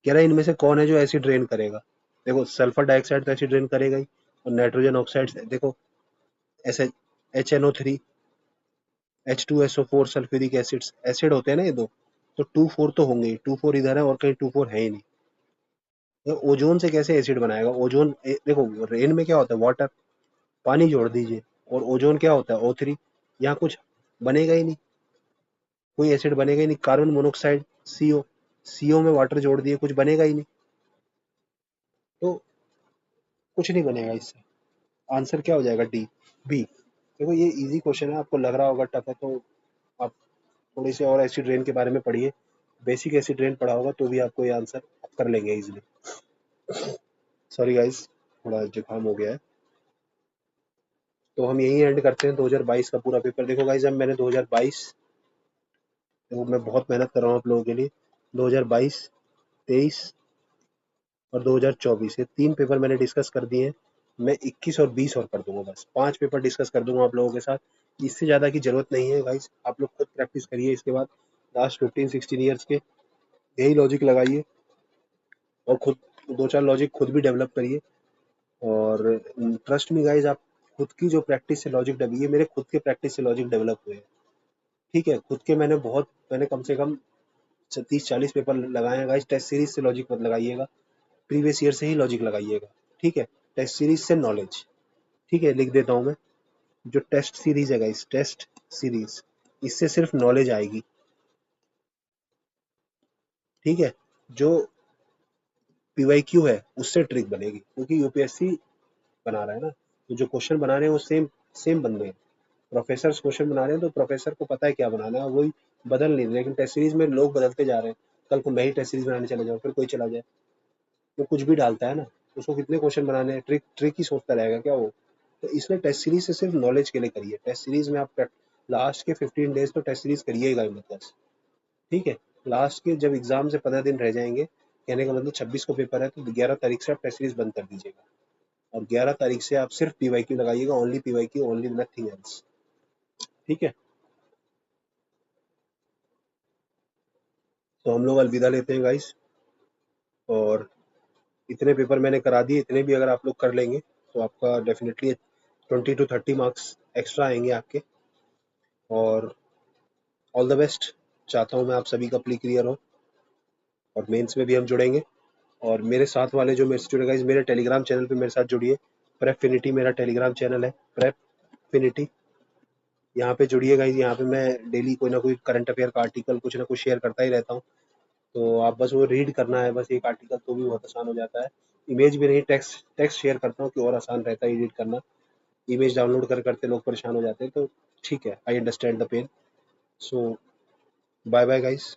कह रहा है इनमें से कौन है जो एसिड ड्रेन करेगा? देखो सल्फर डाइऑक्साइड तो एसिड ड्रेन करेगा ही, और नाइट्रोजन ऑक्साइड देखो, S HNO3, H2SO4, sulphuric acids acid होते हैं ना ये दो, तो 2 4 तो होंगे ही, 2 4 इधर है और कहीं 2 4 है ही नहीं। तो ओजोन से कैसे एसिड बनाएगा? ओजोन देखो रेन में क्या होता है, वाटर, पानी जोड़ दीजिए, और ओजोन क्या होता है, O3। यहाँ कुछ बनेगा ही नहीं, कोई एसिड बनेगा ही नहीं। कार्बन मोनोऑक्साइड, CO में वाटर जोड़ दिए, कुछ बनेगा ही नहीं, तो कुछ नहीं बनेगा इससे। आंसर क्या हो जाएगा? D, B. देखो ये इजी क्वेश्चन है, आपको लग रहा होगा टफ है तो आप थोड़ी सी और एसिड रेन के बारे में पढ़िए, बेसिक एसिड रेन पढ़ा होगा तो भी आपको ये आंसर आप कर लेंगे इजीली। सॉरी गाइस, थोड़ा जुकाम हो गया है। तो हम यही एंड करते हैं 2022 का पूरा पेपर। देखो गाइस अब मैंने 2022, देखो मैं बहुत मेहनत कर रहा हूँ आप लोगों के लिए। 2022, 23 और 2024 ये 3 पेपर मैंने डिस्कस कर दिए हैं। मैं 21 और 20 और कर दूंगा, बस 5 पेपर डिस्कस कर दूंगा आप लोगों के साथ। इससे ज़्यादा की जरूरत नहीं है गाइस, आप लोग खुद प्रैक्टिस करिए इसके बाद। लास्ट 15 16 ईयर्स के यही लॉजिक लगाइए, और खुद 2 4 लॉजिक खुद भी डेवलप करिए। और ट्रस्ट मी गाइज, आप खुद की जो प्रैक्टिस से लॉजिक डेवलप, ये मेरे खुद के प्रैक्टिस से लॉजिक डेवलप हुए हैं। ठीक है, खुद के मैंने कम से कम 30 40 पेपर लगाए हैं गाइज। टेस्ट सीरीज से लॉजिक मत लगाइएगा, प्रीवियस ईयर से ही लॉजिक लगाइएगा। ठीक है, टेस्ट सीरीज से नॉलेज। ठीक है, लिख देता हूँ मैं, जो टेस्ट सीरीज है गाइज, टेस्ट सीरीज, इससे सिर्फ नॉलेज आएगी। ठीक है, जो PYQ है उससे ट्रिक बनेगी, क्योंकि यूपीएससी बना रहा है ना, तो जो क्वेश्चन बना रहे हैं वो सेम सेम बन रहे हैं। प्रोफेसर क्वेश्चन बना रहे हैं तो प्रोफेसर को पता है क्या बनाना है, वही बदल नहीं रहे। लेकिन टेस्ट सीरीज में लोग बदलते जा रहे हैं, कल को मैं ही टेस्ट सीरीज बनाने चले जाऊँ, फिर कोई चला जाए, वो कुछ भी डालता है ना, उसको कितने क्वेश्चन बनाने हैं, ट्रिक ट्रिक ही सोचता रहेगा क्या वो? तो इसलिए टेस्ट सीरीज से सिर्फ नॉलेज के लिए करिए। टेस्ट सीरीज में आप लास्ट के 15 डेज तो टेस्ट सीरीज करिएगा ही मत बस। ठीक है, लास्ट के जब एग्जाम से 15 दिन रह जाएंगे, कहने का मतलब 26 को पेपर है, तो 11 तारीख से आप टेस्ट सीरीज बंद कर दीजिएगा, और 11 तारीख से आप सिर्फ PYQ लगाइएगा, only PYQ, only nothing else. ठीक है, तो हम लोग अलविदा लेते हैं गाइस, और इतने पेपर मैंने करा दिए, इतने भी अगर आप लोग कर लेंगे तो आपका डेफिनेटली 20 to 30 मार्क्स एक्स्ट्रा आएंगे आपके। और ऑल द बेस्ट चाहता हूँ मैं, आप सभी का प्री क्लियर हो, और मेंस में भी हम जुड़ेंगे। और मेरे साथ वाले जो मेरे से जुड़े गाइस, मेरे टेलीग्राम चैनल पे मेरे साथ जुड़िए। प्रेफिनिटी मेरा टेलीग्राम चैनल है, प्रेफिनिटी, यहाँ पे जुड़िए गाइस। यहाँ पे मैं डेली कोई ना कोई करंट अफेयर का आर्टिकल कुछ ना कुछ शेयर करता ही रहता हूँ, तो आप बस वो रीड करना है, बस एक आर्टिकल, तो भी बहुत आसान हो जाता है। इमेज भी नहीं, टेक्स्ट टेक्स्ट शेयर करता हूँ कि और आसान रहता है एडिट करना। इमेज डाउनलोड करते लोग परेशान हो जाते हैं, तो ठीक है, I understand the pain. So bye bye guys.